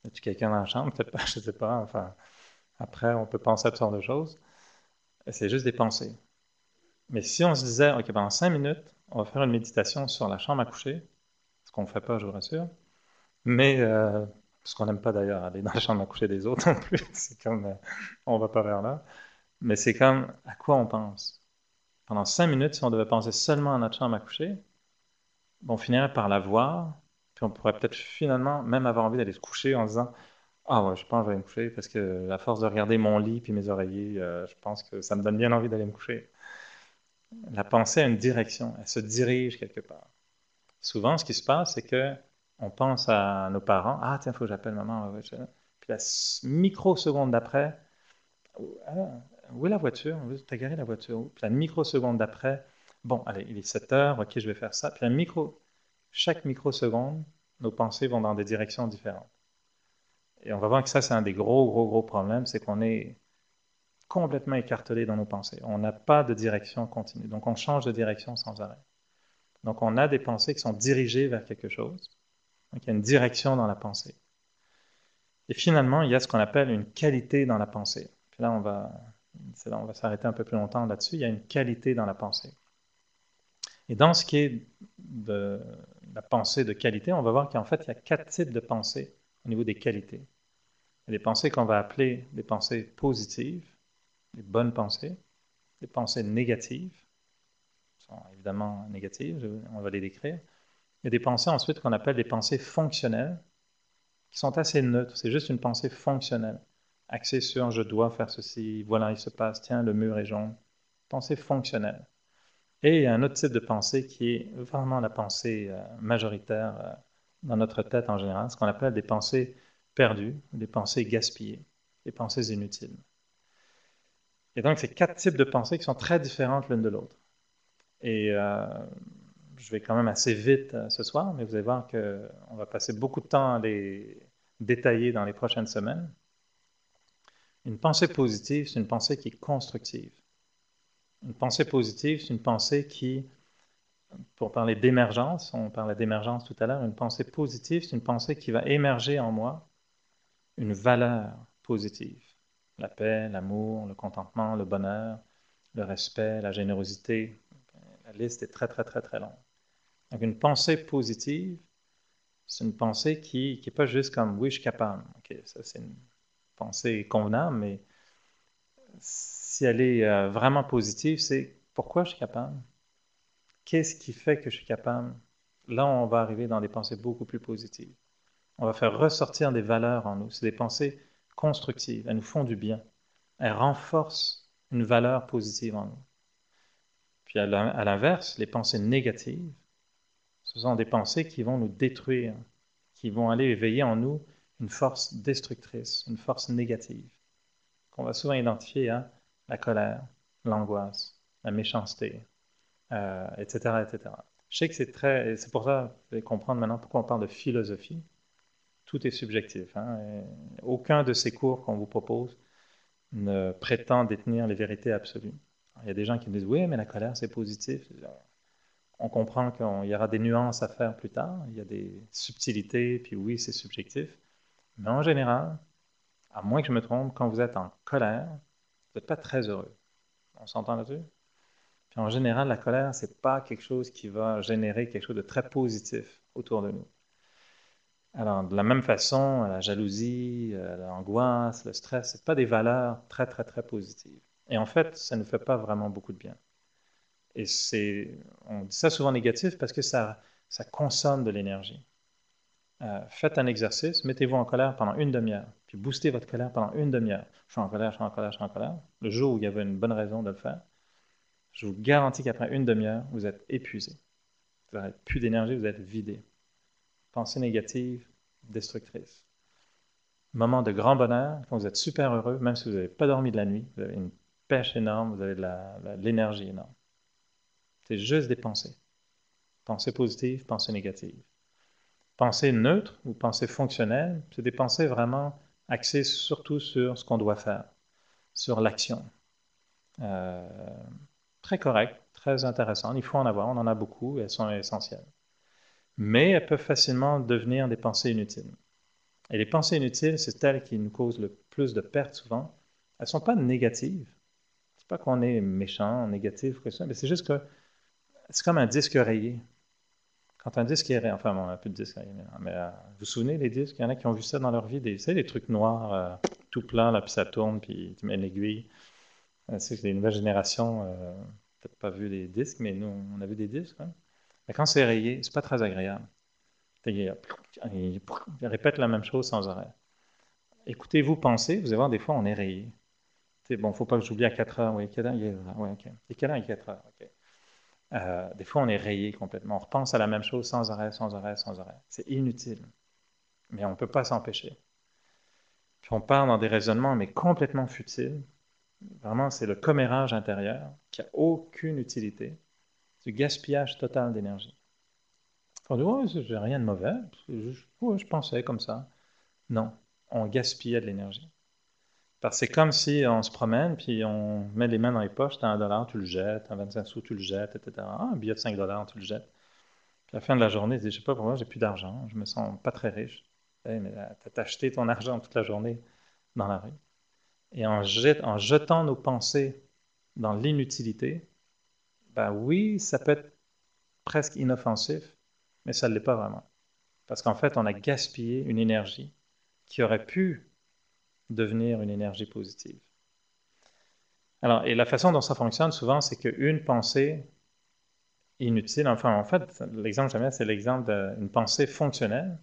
Y a-t-il quelqu'un dans la chambre? Peut-être pas, je ne sais pas. Enfin, après, on peut penser à toutes sortes de choses. C'est juste des pensées. Mais si on se disait, OK, pendant 5 minutes, on va faire une méditation sur la chambre à coucher, ce qu'on ne fait pas, je vous rassure. Mais, parce qu'on n'aime pas d'ailleurs aller dans la chambre à coucher des autres non plus, c'est comme, on va pas vers là. Mais c'est comme, à quoi on pense? Pendant 5 minutes, si on devait penser seulement à notre chambre à coucher, on finirait par la voir, puis on pourrait peut-être finalement même avoir envie d'aller se coucher en se disant, ah ouais, je pense que je vais aller me coucher parce que à force de regarder mon lit puis mes oreillers, je pense que ça me donne bien envie d'aller me coucher. La pensée a une direction, elle se dirige quelque part. Souvent, ce qui se passe, c'est que on pense à nos parents. Ah, tiens, il faut que j'appelle maman. Ouais, ouais, puis la microseconde d'après, ah, où est la voiture? T'as garé la voiture où? Puis la microseconde d'après, bon, allez, il est 7 heures, ok, je vais faire ça. Puis chaque microseconde, nos pensées vont dans des directions différentes. Et on va voir que ça, c'est un des gros problèmes, c'est qu'on est complètement écartelé dans nos pensées. On n'a pas de direction continue. Donc, on change de direction sans arrêt. Donc, on a des pensées qui sont dirigées vers quelque chose. Donc, il y a une direction dans la pensée. Et finalement, il y a ce qu'on appelle une qualité dans la pensée. Puis là, on va s'arrêter un peu plus longtemps là-dessus. Il y a une qualité dans la pensée. Et dans ce qui est de la pensée de qualité, on va voir qu'en fait, il y a 4 types de pensées au niveau des qualités. Il y a des pensées qu'on va appeler des pensées positives, des bonnes pensées, des pensées négatives, sont évidemment négatives, on va les décrire. Il y a des pensées ensuite qu'on appelle des pensées fonctionnelles, qui sont assez neutres. C'est juste une pensée fonctionnelle, axée sur je dois faire ceci, voilà, il se passe, tiens, le mur est jaune. Pensée fonctionnelle. Et il y a un autre type de pensée qui est vraiment la pensée majoritaire dans notre tête en général, ce qu'on appelle des pensées perdues, des pensées gaspillées, des pensées inutiles. Et donc, c'est 4 types de pensées qui sont très différentes l'une de l'autre. Et je vais quand même assez vite ce soir, mais vous allez voir qu'on va passer beaucoup de temps à les détailler dans les prochaines semaines. Une pensée positive, c'est une pensée qui est constructive. Une pensée positive, c'est une pensée qui, pour parler d'émergence, on parlait d'émergence tout à l'heure, une pensée positive, c'est une pensée qui va émerger en moi une valeur positive. La paix, l'amour, le contentement, le bonheur, le respect, la générosité. La liste est très longue. Donc une pensée positive, c'est une pensée qui n'est pas juste comme oui, je suis capable. Okay, ça, c'est une pensée convenable, mais si elle est vraiment positive, c'est pourquoi je suis capable? Qu'est-ce qui fait que je suis capable? Là, on va arriver dans des pensées beaucoup plus positives. On va faire ressortir des valeurs en nous. C'est des pensées constructives. Elles nous font du bien. Elles renforcent une valeur positive en nous. Puis à l'inverse, les pensées négatives, ce sont des pensées qui vont nous détruire, qui vont aller éveiller en nous une force destructrice, une force négative, qu'on va souvent identifier à la colère, l'angoisse, la méchanceté, etc., etc. Je sais que c'est pour ça, vous allez comprendre maintenant pourquoi on parle de philosophie. Tout est subjectif, hein, aucun de ces cours qu'on vous propose ne prétend détenir les vérités absolues. Alors, il y a des gens qui me disent, oui, mais la colère, c'est positif. On comprend qu'il y aura des nuances à faire plus tard, il y a des subtilités, puis oui, c'est subjectif. Mais en général, à moins que je me trompe, quand vous êtes en colère, vous n'êtes pas très heureux. On s'entend là-dessus? Puis en général, la colère, c'est pas quelque chose qui va générer quelque chose de très positif autour de nous. Alors, de la même façon, la jalousie, l'angoisse, le stress, c'est pas des valeurs très positives. Et en fait, ça ne nous fait pas vraiment beaucoup de bien. Et on dit ça souvent négatif parce que ça consomme de l'énergie. Faites un exercice, mettez-vous en colère pendant une demi-heure, puis boostez votre colère pendant une demi-heure. Je suis en colère, je suis en colère, je suis en colère. Le jour où il y avait une bonne raison de le faire, je vous garantis qu'après une demi-heure, vous êtes épuisé. Vous n'avez plus d'énergie, vous êtes vidé. Pensée négative, destructrice. Moment de grand bonheur, quand vous êtes super heureux, même si vous n'avez pas dormi de la nuit, vous avez une pêche énorme, vous avez de l'énergie énorme. C'est juste des pensées. Pensées positives, pensées négatives. Pensée neutre ou pensée fonctionnelle, c'est des pensées vraiment axées surtout sur ce qu'on doit faire, sur l'action. Euh, Très correct, très intéressant. Il faut en avoir, on en a beaucoup, elles sont essentielles. Mais elles peuvent facilement devenir des pensées inutiles. Et les pensées inutiles, c'est elles qui nous causent le plus de pertes souvent. Elles ne sont pas négatives. C'est pas qu'on est méchant, négatif, ou quoi que ce soit, mais c'est juste que c'est comme un disque rayé. Quand un disque est... Enfin, bon, on n'a plus de disque, mais vous vous souvenez des disques? Il y en a qui ont vu ça dans leur vie, tu sais, des trucs noirs, tout plein, là, puis ça tourne, puis tu mets une aiguille. C'est les nouvelles générations, peut-être pas vu des disques, mais nous, on a vu des disques, hein. Mais quand c'est rayé, c'est pas très agréable. Il répète la même chose sans arrêt. Écoutez-vous penser, vous allez voir, des fois, on est rayé. C'est bon, faut pas que j'oublie à 4 heures. Oui, quelle heure il est? Ouais, ok. Et quelle heure il est 4 heures? Ok. Des fois, on est rayé complètement. On repense à la même chose sans arrêt, sans arrêt, sans arrêt. C'est inutile, mais on ne peut pas s'empêcher. Puis on part dans des raisonnements, mais complètement futiles. Vraiment, c'est le commérage intérieur qui n'a aucune utilité. Du gaspillage total d'énergie. On dit, ouais, j'ai rien de mauvais, ouais, je pensais comme ça. Non, on gaspillait de l'énergie. Parce que c'est comme si on se promène, puis on met les mains dans les poches, t'as $1, tu le jettes, t'as 25 sous, tu le jettes, etc. Ah, un billet de $5, tu le jettes. Puis à la fin de la journée, tu dis, je sais pas pourquoi, j'ai plus d'argent, je me sens pas très riche. Mais t'as acheté ton argent toute la journée dans la rue. Et en jetant nos pensées dans l'inutilité, ben oui, ça peut être presque inoffensif, mais ça ne l'est pas vraiment. Parce qu'en fait, on a gaspillé une énergie qui aurait pu devenir une énergie positive. Alors, et la façon dont ça fonctionne souvent, c'est qu'une pensée inutile, enfin, en fait, l'exemple que j'aime bien, c'est l'exemple d'une pensée fonctionnelle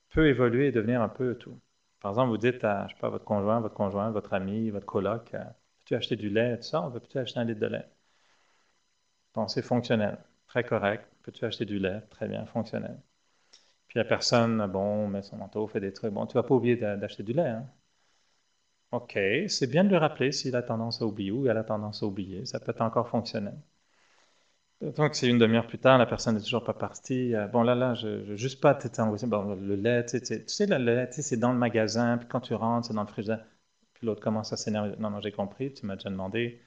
peut évoluer et devenir un peu tout. Par exemple, vous dites à, je sais pas, votre conjoint, votre ami, votre coloc, peux-tu acheter du lait, tout ça, on peut-tu acheter un litre de lait? Pensée fonctionnelle, très correct. Peux-tu acheter du lait? Très bien, fonctionnel. Puis la personne, bon, met son manteau, fait des trucs. Bon, tu vas pas oublier d'acheter du lait, hein? OK, c'est bien de le rappeler s'il a tendance à oublier ou elle a tendance à oublier. Ça peut être encore fonctionnel. Donc, c'est une demi-heure plus tard, la personne n'est toujours pas partie. Bon, là, je veux juste pas t'éteindre. Bon, le lait, tu sais, le lait, c'est dans le magasin, puis quand tu rentres, c'est dans le frigidaire. Puis l'autre commence à s'énerver. Non, non, j'ai compris, tu m'as déjà demandé.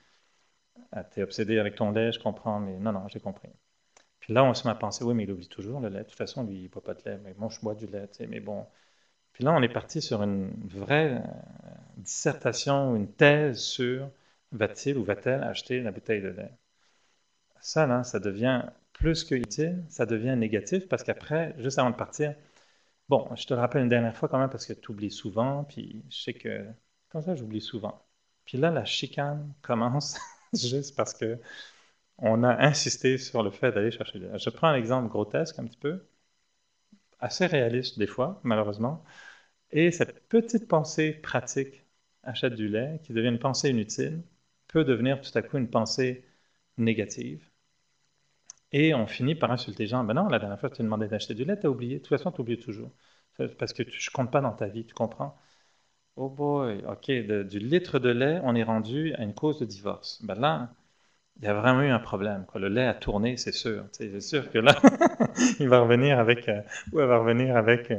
T'es obsédé avec ton lait, je comprends, mais non, non, j'ai compris. Puis là, on se met à penser, oui, mais il oublie toujours le lait. De toute façon, lui, il ne boit pas de lait. Mais moi, je bois du lait, tu sais, mais bon. Puis là, on est parti sur une vraie dissertation, une thèse sur va-t-il ou va-t-elle acheter la bouteille de lait? Ça, là, ça devient plus que utile, ça devient négatif parce qu'après, juste avant de partir, bon, je te le rappelle une dernière fois quand même parce que tu oublies souvent, puis je sais que, comme ça, j'oublie souvent. Puis là, la chicane commence juste parce que on a insisté sur le fait d'aller chercher du lait. Je prends un exemple grotesque un petit peu, assez réaliste des fois, malheureusement, et cette petite pensée pratique, achète du lait, qui devient une pensée inutile, peut devenir tout à coup une pensée négative. Et on finit par insulter les gens. Ben non, la dernière fois que tu as demandé d'acheter du lait, tu as oublié. De toute façon, tu oublies toujours. Parce que je ne compte pas dans ta vie, tu comprends? Oh boy, ok, du litre de lait, on est rendu à une cause de divorce. Ben là, il y a vraiment eu un problème, quoi. Le lait a tourné, c'est sûr. C'est sûr que là, il va revenir avec, ou elle va revenir avec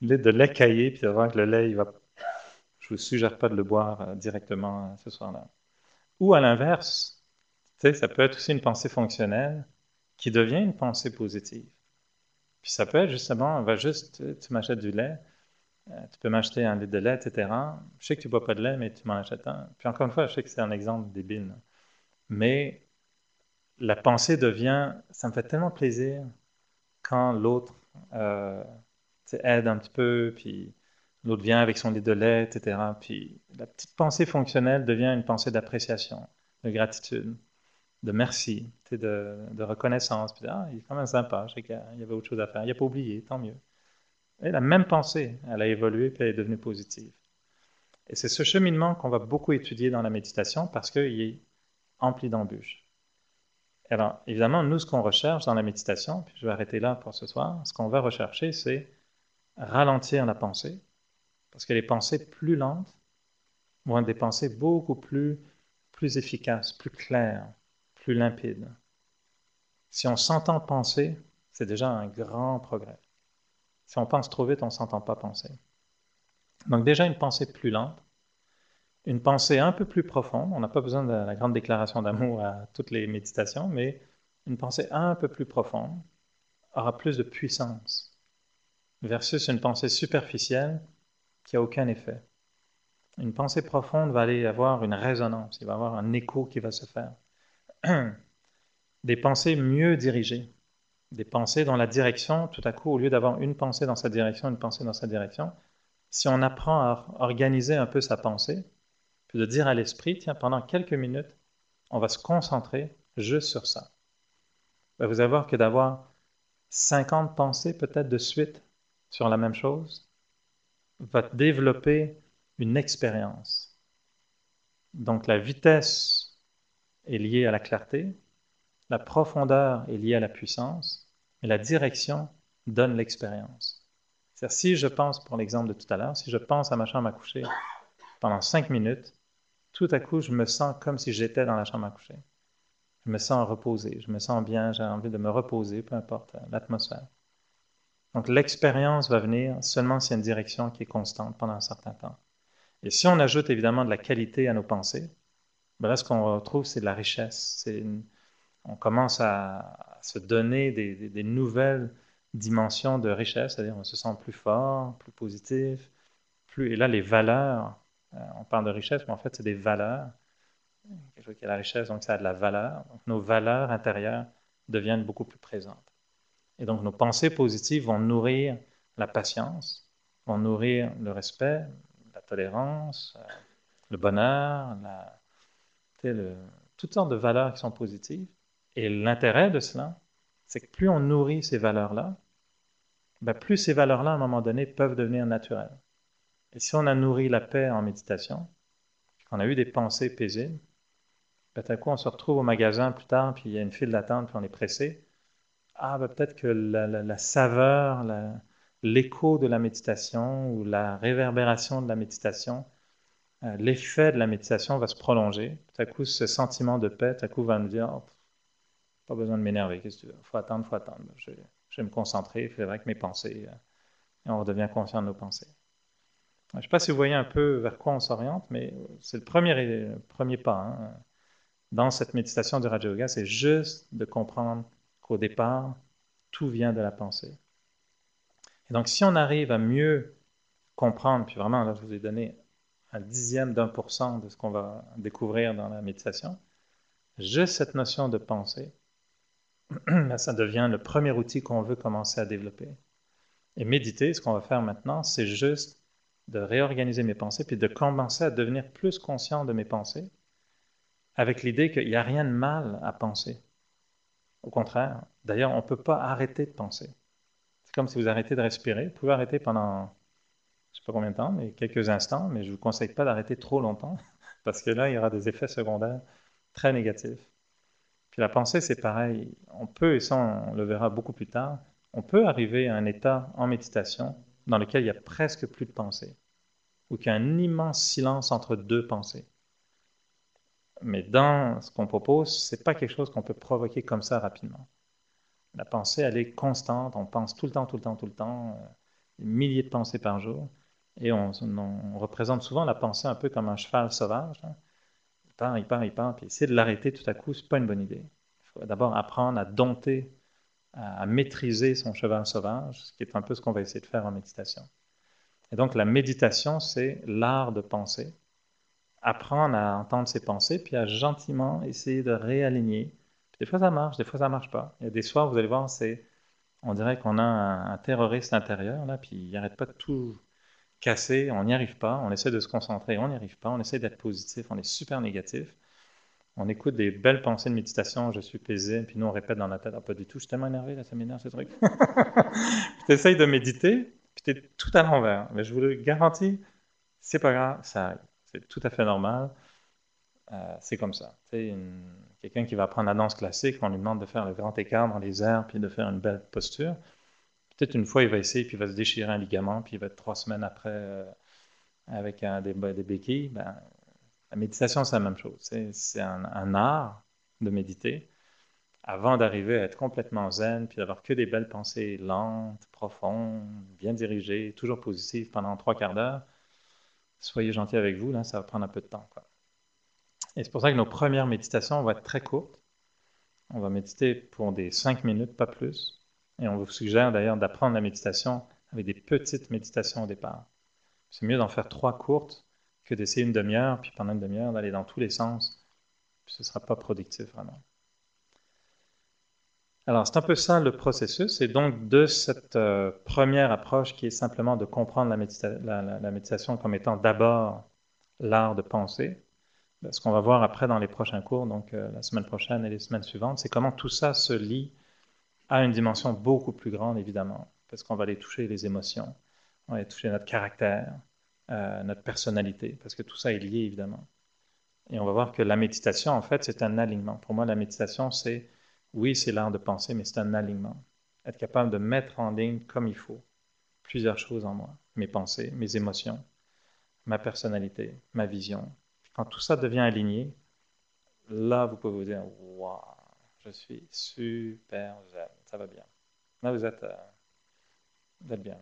de lait caillé, puis il va voir que le lait, il va. Je vous suggère pas de le boire directement ce soir-là. Ou à l'inverse, ça peut être aussi une pensée fonctionnelle qui devient une pensée positive. Puis ça peut être justement, va juste, tu m'achètes du lait, tu peux m'acheter un litre de lait, etc. Je sais que tu bois pas de lait, mais tu m'en achètes un. Puis encore une fois, je sais que c'est un exemple débile, mais la pensée devient, ça me fait tellement plaisir quand l'autre euh, aide un petit peu, puis l'autre vient avec son lit de lait, etc. Puis la petite pensée fonctionnelle devient une pensée d'appréciation, de gratitude, de merci, de reconnaissance. Puis ah, il est quand même sympa, je sais qu'il y avait autre chose à faire. Il n'a pas oublié, tant mieux. Et la même pensée, elle a évolué, puis elle est devenue positive. Et c'est ce cheminement qu'on va beaucoup étudier dans la méditation parce qu'il est empli d'embûches. Alors, évidemment, nous, ce qu'on recherche dans la méditation, puis je vais arrêter là pour ce soir, ce qu'on va rechercher, c'est ralentir la pensée, parce que les pensées plus lentes vont être des pensées beaucoup plus efficaces, plus claires, plus limpides. Si on s'entend penser, c'est déjà un grand progrès. Si on pense trop vite, on ne s'entend pas penser. Donc déjà une pensée plus lente, une pensée un peu plus profonde, on n'a pas besoin de la grande déclaration d'amour à toutes les méditations, mais une pensée un peu plus profonde aura plus de puissance versus une pensée superficielle qui n'a aucun effet. Une pensée profonde va aller avoir une résonance, il va y avoir un écho qui va se faire. Des pensées mieux dirigées des pensées dont la direction, tout à coup, au lieu d'avoir une pensée dans sa direction, une pensée dans sa direction, si on apprend à organiser un peu sa pensée, puis de dire à l'esprit, tiens, pendant quelques minutes, on va se concentrer juste sur ça. Vous allez voir que d'avoir 50 pensées peut-être de suite sur la même chose va développer une expérience. Donc la vitesse est liée à la clarté, la profondeur est liée à la puissance, et la direction donne l'expérience. C'est-à-dire, si je pense, pour l'exemple de tout à l'heure, si je pense à ma chambre à coucher pendant 5 minutes, tout à coup, je me sens comme si j'étais dans la chambre à coucher. Je me sens reposé, je me sens bien, j'ai envie de me reposer, peu importe l'atmosphère. Donc l'expérience va venir seulement s'il y a une direction qui est constante pendant un certain temps. Et si on ajoute évidemment de la qualité à nos pensées, ben là, ce qu'on retrouve, c'est de la richesse. On commence à se donner des nouvelles dimensions de richesse, c'est-à-dire on se sent plus fort, plus positif, et là, les valeurs, on parle de richesse, mais en fait, c'est des valeurs. Quelque chose qui a la richesse, donc ça a de la valeur. Donc, nos valeurs intérieures deviennent beaucoup plus présentes. Et donc, nos pensées positives vont nourrir la patience, vont nourrir le respect, la tolérance, le bonheur, toutes sortes de valeurs qui sont positives. Et l'intérêt de cela, c'est que plus on nourrit ces valeurs-là, ben plus ces valeurs-là, à un moment donné, peuvent devenir naturelles. Et si on a nourri la paix en méditation, qu'on a eu des pensées paisibles, ben, tout à coup, on se retrouve au magasin plus tard, puis il y a une file d'attente, puis on est pressé. Ah, ben, peut-être que la saveur, l'écho de la méditation ou la réverbération de la méditation, l'effet de la méditation va se prolonger. Tout à coup, ce sentiment de paix, tout à coup, va nous dire, oh, pas besoin de m'énerver, qu'est-ce que tu veux? Faut attendre, faut attendre. Je vais me concentrer, c'est vrai que mes pensées, et on redevient conscient de nos pensées. Je ne sais pas si vous voyez un peu vers quoi on s'oriente, mais c'est le premier pas, hein. Dans cette méditation du Raja Yoga, c'est juste de comprendre qu'au départ, tout vient de la pensée. Et donc, si on arrive à mieux comprendre, puis vraiment, là, je vous ai donné un dixième d'1% de ce qu'on va découvrir dans la méditation, juste cette notion de pensée, ça devient le premier outil qu'on veut commencer à développer. Et méditer, ce qu'on va faire maintenant, c'est juste de réorganiser mes pensées, puis de commencer à devenir plus conscient de mes pensées, avec l'idée qu'il n'y a rien de mal à penser. Au contraire, d'ailleurs, on ne peut pas arrêter de penser. C'est comme si vous arrêtez de respirer. Vous pouvez arrêter pendant, je ne sais pas combien de temps, mais quelques instants, mais je ne vous conseille pas d'arrêter trop longtemps, parce que là, il y aura des effets secondaires très négatifs. Puis la pensée, c'est pareil. On peut, et ça on le verra beaucoup plus tard, on peut arriver à un état en méditation dans lequel il n'y a presque plus de pensée, ou qu'il y a un immense silence entre deux pensées. Mais dans ce qu'on propose, ce n'est pas quelque chose qu'on peut provoquer comme ça rapidement. La pensée, elle est constante, on pense tout le temps, tout le temps, tout le temps, des milliers de pensées par jour, et on représente souvent la pensée un peu comme un cheval sauvage, hein. Il part, il part, il part, puis essayer de l'arrêter tout à coup, c'est pas une bonne idée. Il faut d'abord apprendre à dompter, à maîtriser son cheval sauvage, ce qui est un peu ce qu'on va essayer de faire en méditation. Et donc la méditation, c'est l'art de penser, apprendre à entendre ses pensées, puis à gentiment essayer de réaligner. Puis des fois ça marche, des fois ça marche pas. Il y a des soirs, vous allez voir, on dirait qu'on a un terroriste intérieur, là, puis il n'arrête pas de tout casser, on n'y arrive pas, on essaie de se concentrer, on n'y arrive pas, on essaie d'être positif, on est super négatif. On écoute des belles pensées de méditation, je suis paisible, puis nous on répète dans la tête, ah, pas du tout, je suis tellement énervé, là, ça m'énerve ce truc. Tu essayes de méditer, puis tu es tout à l'envers. Mais je vous le garantis, c'est pas grave, ça arrive. C'est tout à fait normal. C'est comme ça. Quelqu'un qui va apprendre la danse classique, on lui demande de faire le grand écart dans les airs, puis de faire une belle posture. Peut-être une fois, il va essayer, puis il va se déchirer un ligament, puis il va être 3 semaines après avec des béquilles. Ben, la méditation, c'est la même chose. C'est un art de méditer avant d'arriver à être complètement zen, puis d'avoir que des belles pensées lentes, profondes, bien dirigées, toujours positives pendant 3/4 d'heure. Soyez gentil avec vous, là, ça va prendre un peu de temps, quoi. Et c'est pour ça que nos premières méditations vont être très courtes. On va méditer pour des 5 minutes, pas plus. Et on vous suggère d'ailleurs d'apprendre la méditation avec des petites méditations au départ. C'est mieux d'en faire 3 courtes que d'essayer une demi-heure, puis pendant une demi-heure d'aller dans tous les sens. Puis ce ne sera pas productif vraiment. Alors, c'est un peu ça le processus. Et donc, de cette première approche qui est simplement de comprendre la méditation comme étant d'abord l'art de penser, ben, ce qu'on va voir après dans les prochains cours, donc la semaine prochaine et les semaines suivantes, c'est comment tout ça se lie à une dimension beaucoup plus grande, évidemment, parce qu'on va aller toucher les émotions, on va aller toucher notre caractère, notre personnalité, parce que tout ça est lié, évidemment. Et on va voir que la méditation, en fait, c'est un alignement. Pour moi, la méditation, c'est, oui, c'est l'art de penser, mais c'est un alignement. Être capable de mettre en ligne comme il faut plusieurs choses en moi. Mes pensées, mes émotions, ma personnalité, ma vision. Quand tout ça devient aligné, là, vous pouvez vous dire, waouh, je suis super zen, ça va bien. Là, vous êtes bien.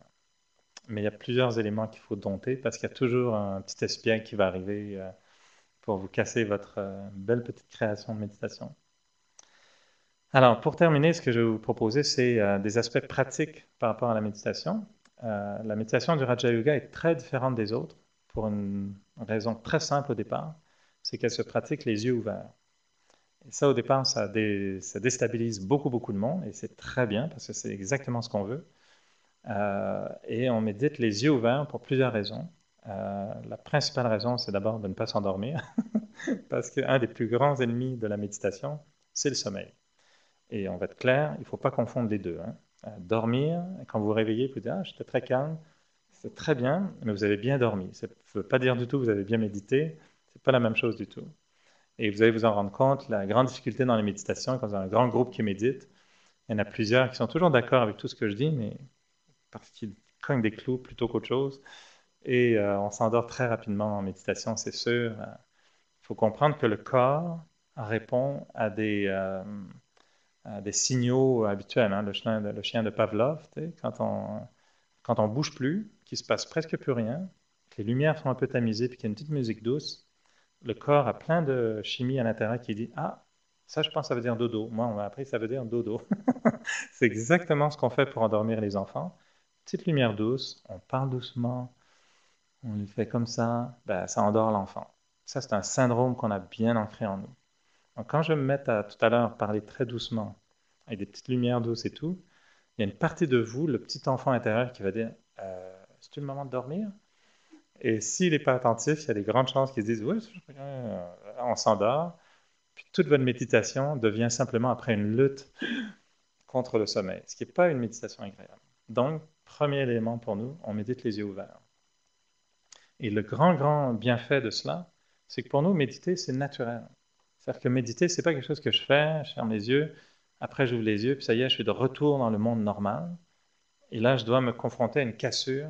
Mais il y a plusieurs éléments qu'il faut dompter parce qu'il y a toujours un petit espion qui va arriver pour vous casser votre belle petite création de méditation. Alors, pour terminer, ce que je vais vous proposer, c'est des aspects pratiques par rapport à la méditation. La méditation du Raja Yoga est très différente des autres pour une raison très simple au départ, c'est qu'elle se pratique les yeux ouverts. Et ça, au départ, ça déstabilise beaucoup, beaucoup de monde, et c'est très bien parce que c'est exactement ce qu'on veut. Et on médite les yeux ouverts pour plusieurs raisons. La principale raison, c'est d'abord de ne pas s'endormir, parce qu'un des plus grands ennemis de la méditation, c'est le sommeil. Et on va être clair, il ne faut pas confondre les deux. Hein. Dormir, quand vous vous réveillez, vous dites ah, j'étais très calme, c'est très bien, mais vous avez bien dormi. Ça ne veut pas dire du tout que vous avez bien médité, ce n'est pas la même chose du tout. Et vous allez vous en rendre compte, la grande difficulté dans les méditations, quand vous avez un grand groupe qui médite, il y en a plusieurs qui sont toujours d'accord avec tout ce que je dis, mais parce qu'ils cognent des clous plutôt qu'autre chose. Et on s'endort très rapidement en méditation, c'est sûr. Il faut comprendre que le corps répond à des signaux habituels. Hein. Le chien de Pavlov, quand on bouge plus, qu'il se passe presque plus rien, que les lumières sont un peu tamisées, puis qu'il y a une petite musique douce, le corps a plein de chimie à l'intérieur qui dit ah, ça je pense ça veut dire dodo. Moi on m'a appris ça veut dire dodo. C'est exactement ce qu'on fait pour endormir les enfants. Petite lumière douce, on parle doucement, on le fait comme ça, ben, ça endort l'enfant. Ça c'est un syndrome qu'on a bien ancré en nous. Donc, quand je vais me mettre à tout à l'heure parler très doucement, avec des petites lumières douces et tout, il y a une partie de vous, le petit enfant intérieur, qui va dire c'est-tu le moment de dormir? Et s'il n'est pas attentif, il y a des grandes chances qu'il se dise oui, on s'endort. Puis toute votre méditation devient simplement après une lutte contre le sommeil, ce qui n'est pas une méditation agréable. Donc, premier élément pour nous, on médite les yeux ouverts. Et le grand, grand bienfait de cela, c'est que pour nous, méditer, c'est naturel. C'est-à-dire que méditer, c'est pas quelque chose que je fais, je ferme les yeux, après j'ouvre les yeux, puis ça y est, je suis de retour dans le monde normal. Et là, je dois me confronter à une cassure.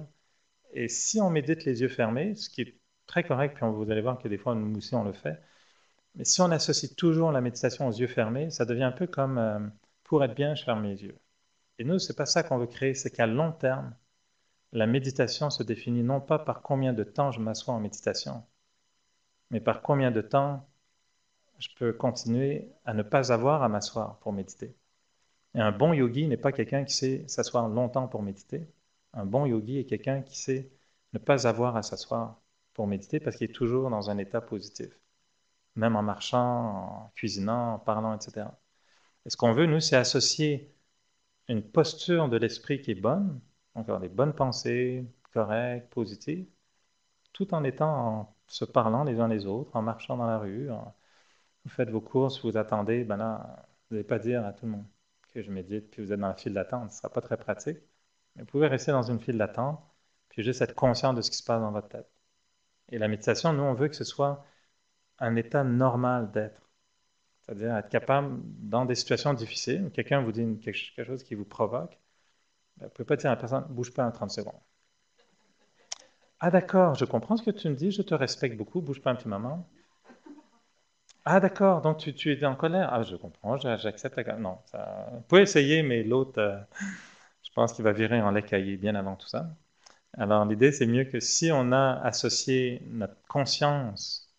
Et si on médite les yeux fermés, ce qui est très correct, puis vous allez voir que des fois, nous aussi, on le fait, mais si on associe toujours la méditation aux yeux fermés, ça devient un peu comme pour être bien, je ferme les yeux. Et nous, c'est pas ça qu'on veut créer, c'est qu'à long terme, la méditation se définit non pas par combien de temps je m'assois en méditation, mais par combien de temps je peux continuer à ne pas avoir à m'asseoir pour méditer. Et un bon yogi n'est pas quelqu'un qui sait s'asseoir longtemps pour méditer. Un bon yogi est quelqu'un qui sait ne pas avoir à s'asseoir pour méditer parce qu'il est toujours dans un état positif, même en marchant, en cuisinant, en parlant, etc. Et ce qu'on veut, nous, c'est associer une posture de l'esprit qui est bonne, donc avoir des bonnes pensées, correctes, positives, tout en en se parlant les uns les autres, en marchant dans la rue, vous faites vos courses, vous attendez, ben là, vous n'allez pas dire à tout le monde que je médite, puis vous êtes dans la file d'attente. Ce ne sera pas très pratique. Mais vous pouvez rester dans une file d'attente, puis juste être conscient de ce qui se passe dans votre tête. Et la méditation, nous, on veut que ce soit un état normal d'être. C'est-à-dire être capable, dans des situations difficiles, où quelqu'un vous dit quelque chose qui vous provoque, ben, vous ne pouvez pas dire à la personne, bouge pas en 30 secondes. Ah d'accord, je comprends ce que tu me dis, je te respecte beaucoup, bouge pas un petit moment. Ah d'accord, donc tu étais en colère. Ah je comprends, j'accepte. Non, vous pouvez essayer, mais l'autre, je pense qu'il va virer en lait caillé bien avant tout ça. Alors l'idée, c'est mieux que si on a associé notre conscience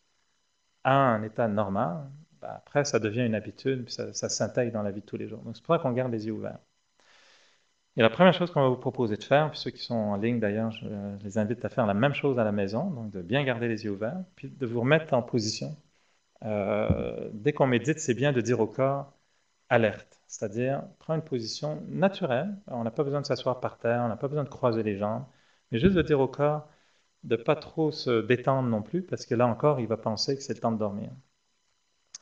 à un état normal, ben, après ça devient une habitude, puis ça s'intègre dans la vie de tous les jours. Donc c'est pour ça qu'on garde les yeux ouverts. Et la première chose qu'on va vous proposer de faire, puis ceux qui sont en ligne d'ailleurs, je les invite à faire la même chose à la maison, donc de bien garder les yeux ouverts, puis de vous remettre en position. Dès qu'on médite, c'est bien de dire au corps, alerte, c'est-à-dire prendre une position naturelle. On n'a pas besoin de s'asseoir par terre, on n'a pas besoin de croiser les jambes, mais juste de dire au corps de ne pas trop se détendre non plus, parce que là encore, il va penser que c'est le temps de dormir.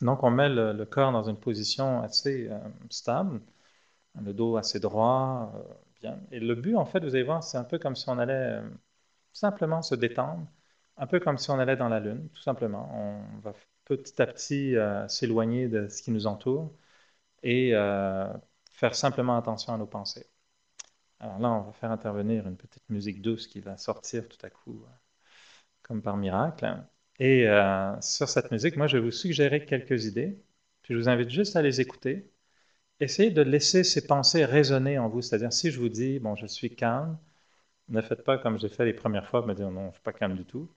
Donc, on met le corps dans une position assez stable, le dos assez droit, bien. Et le but, en fait, vous allez voir, c'est un peu comme si on allait simplement se détendre, un peu comme si on allait dans la lune, tout simplement. On va petit à petit s'éloigner de ce qui nous entoure et faire simplement attention à nos pensées. Alors là, on va faire intervenir une petite musique douce qui va sortir tout à coup, comme par miracle. Et sur cette musique, moi, je vais vous suggérer quelques idées, puis je vous invite juste à les écouter. Essayez de laisser ces pensées résonner en vous, c'est-à-dire si je vous dis, bon, je suis calme, ne faites pas comme j'ai fait les premières fois, me dire non, je ne suis pas calme du tout.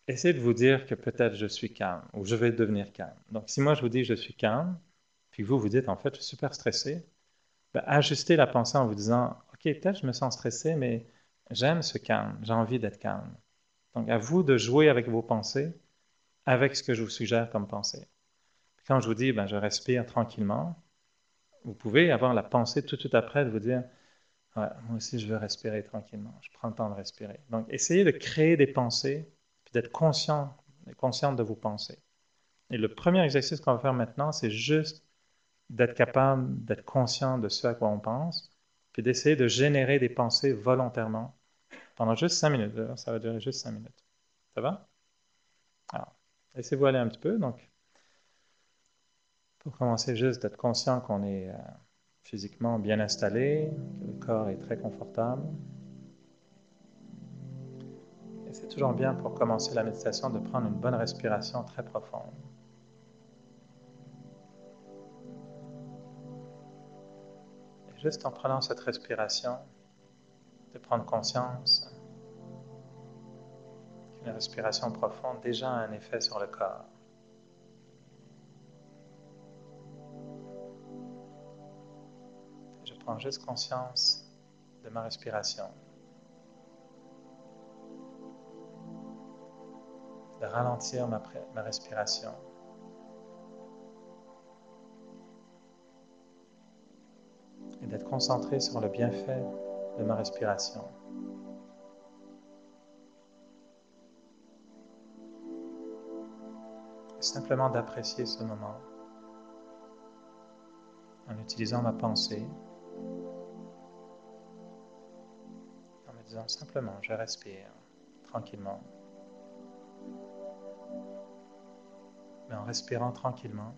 Essayez de vous dire que peut-être je suis calme ou je vais devenir calme. Donc si moi je vous dis je suis calme, puis vous vous dites en fait je suis super stressé, ben, ajustez la pensée en vous disant ok peut-être je me sens stressé mais j'aime ce calme, j'ai envie d'être calme. Donc à vous de jouer avec vos pensées, avec ce que je vous suggère comme pensée. Puis quand je vous dis ben, je respire tranquillement, vous pouvez avoir la pensée tout de suite après de vous dire ouais, moi aussi je veux respirer tranquillement, je prends le temps de respirer. Donc essayez de créer des pensées, puis d'être consciente de vos pensées. Et le premier exercice qu'on va faire maintenant, c'est juste d'être capable d'être conscient de ce à quoi on pense, puis d'essayer de générer des pensées volontairement pendant juste 5 minutes. D'ailleurs, ça va durer juste 5 minutes. Ça va? Alors, laissez-vous aller un petit peu. Donc, pour commencer, juste d'être conscient qu'on est physiquement bien installé, que le corps est très confortable. Et c'est toujours bien pour commencer la méditation de prendre une bonne respiration très profonde. Et juste en prenant cette respiration, de prendre conscience qu'une respiration profonde déjà a un effet sur le corps. Je prends juste conscience de ma respiration, de ralentir ma respiration et d'être concentré sur le bienfait de ma respiration. Et simplement d'apprécier ce moment en utilisant ma pensée, en me disant simplement je respire tranquillement. Mais en respirant tranquillement,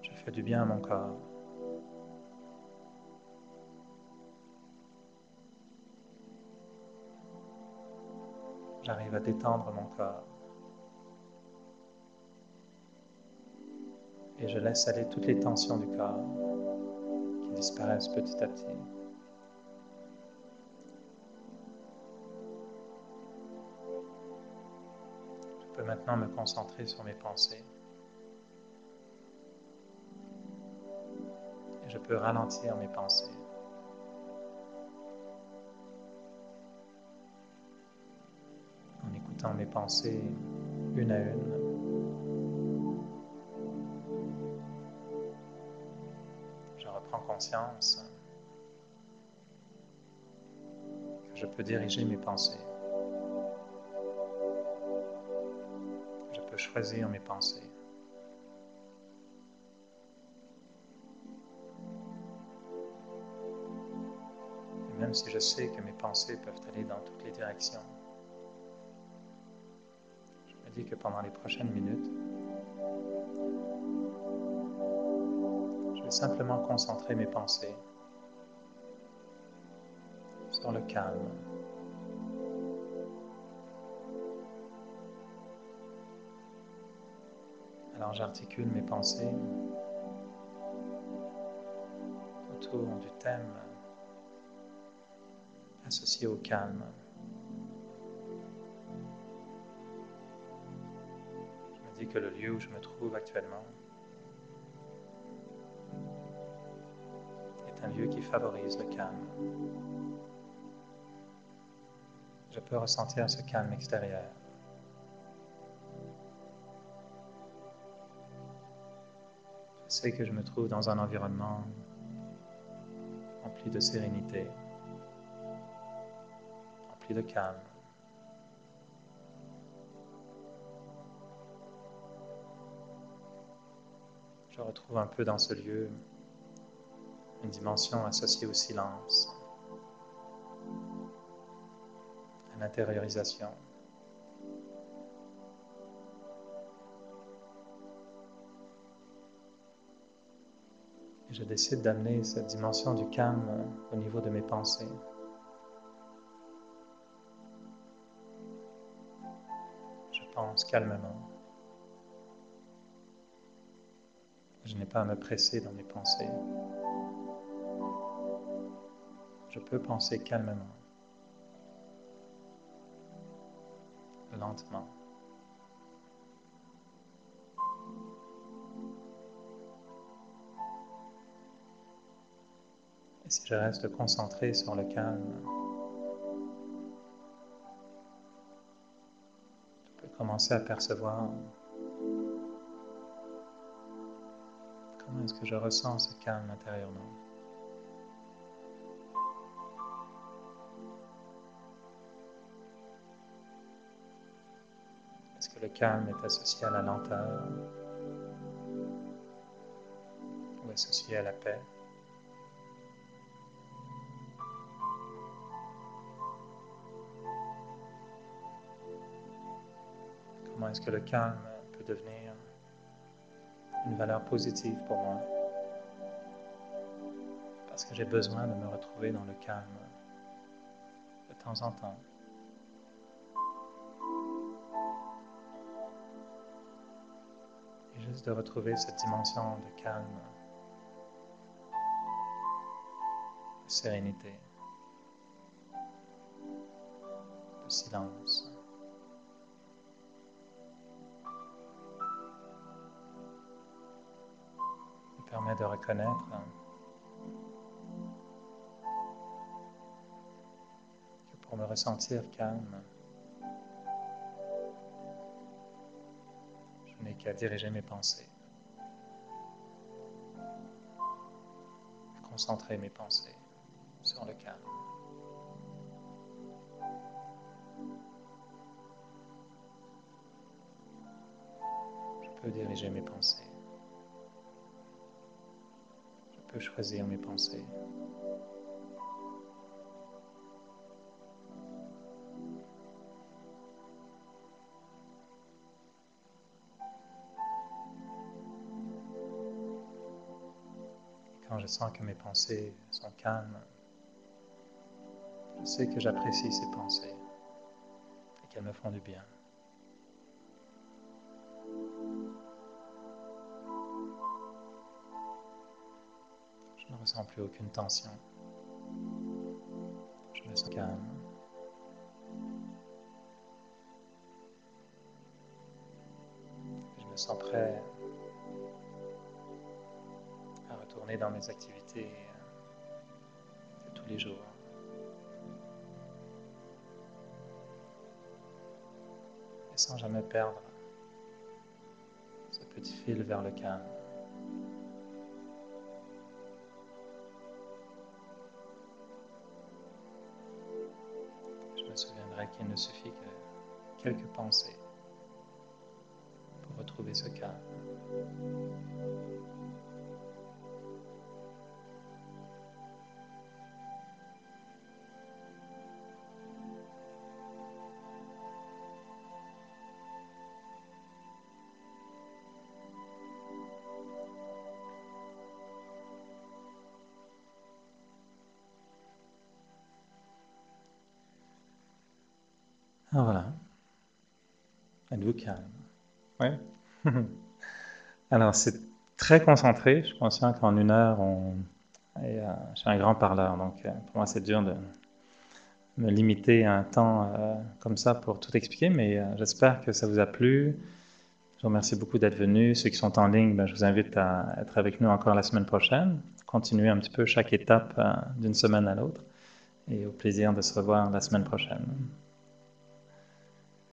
je fais du bien à mon corps. J'arrive à détendre mon corps. Et je laisse aller toutes les tensions du corps qui disparaissent petit à petit. Je peux maintenant me concentrer sur mes pensées. Et je peux ralentir mes pensées. En écoutant mes pensées une à une. Je reprends conscience que je peux diriger mes pensées. Je peux choisir mes pensées. Et même si je sais que mes pensées peuvent aller dans toutes les directions, je me dis que pendant les prochaines minutes, je vais simplement concentrer mes pensées sur le calme. Alors j'articule mes pensées autour du thème associé au calme. Je me dis que le lieu où je me trouve actuellement est un lieu qui favorise le calme. Je peux ressentir ce calme extérieur. Je sais que je me trouve dans un environnement rempli de sérénité, rempli de calme. Je retrouve un peu dans ce lieu une dimension associée au silence, à l'intériorisation. Et je décide d'amener cette dimension du calme au niveau de mes pensées. Je pense calmement. Je n'ai pas à me presser dans mes pensées. Je peux penser calmement, lentement. Et si je reste concentré sur le calme, je peux commencer à percevoir comment est-ce que je ressens ce calme intérieurement. Est-ce que le calme est associé à la lenteur ou associé à la paix? Comment est-ce que le calme peut devenir une valeur positive pour moi? Parce que j'ai besoin de me retrouver dans le calme de temps en temps. Et juste de retrouver cette dimension de calme, de sérénité, de silence. Me permet de reconnaître que pour me ressentir calme, je n'ai qu'à diriger mes pensées, concentrer mes pensées sur le calme. Je peux diriger mes pensées. Je peux choisir mes pensées. Quand je sens que mes pensées sont calmes, je sais que j'apprécie ces pensées et qu'elles me font du bien. Je ne ressens plus aucune tension. Je me sens calme. Je me sens prêt à retourner dans mes activités de tous les jours. Et sans jamais perdre ce petit fil vers le calme. Je me souviendrai qu'il ne suffit que quelques pensées pour retrouver ce calme. Ah, voilà. Êtes-vous calme? Oui. Alors, c'est très concentré. Je suis conscient qu'en 1 heure, je suis un grand parleur. Donc, pour moi, c'est dur de me limiter à un temps comme ça pour tout expliquer. Mais j'espère que ça vous a plu. Je vous remercie beaucoup d'être venus. Ceux qui sont en ligne, je vous invite à être avec nous encore la semaine prochaine. Continuer un petit peu chaque étape d'une semaine à l'autre. Et au plaisir de se revoir la semaine prochaine.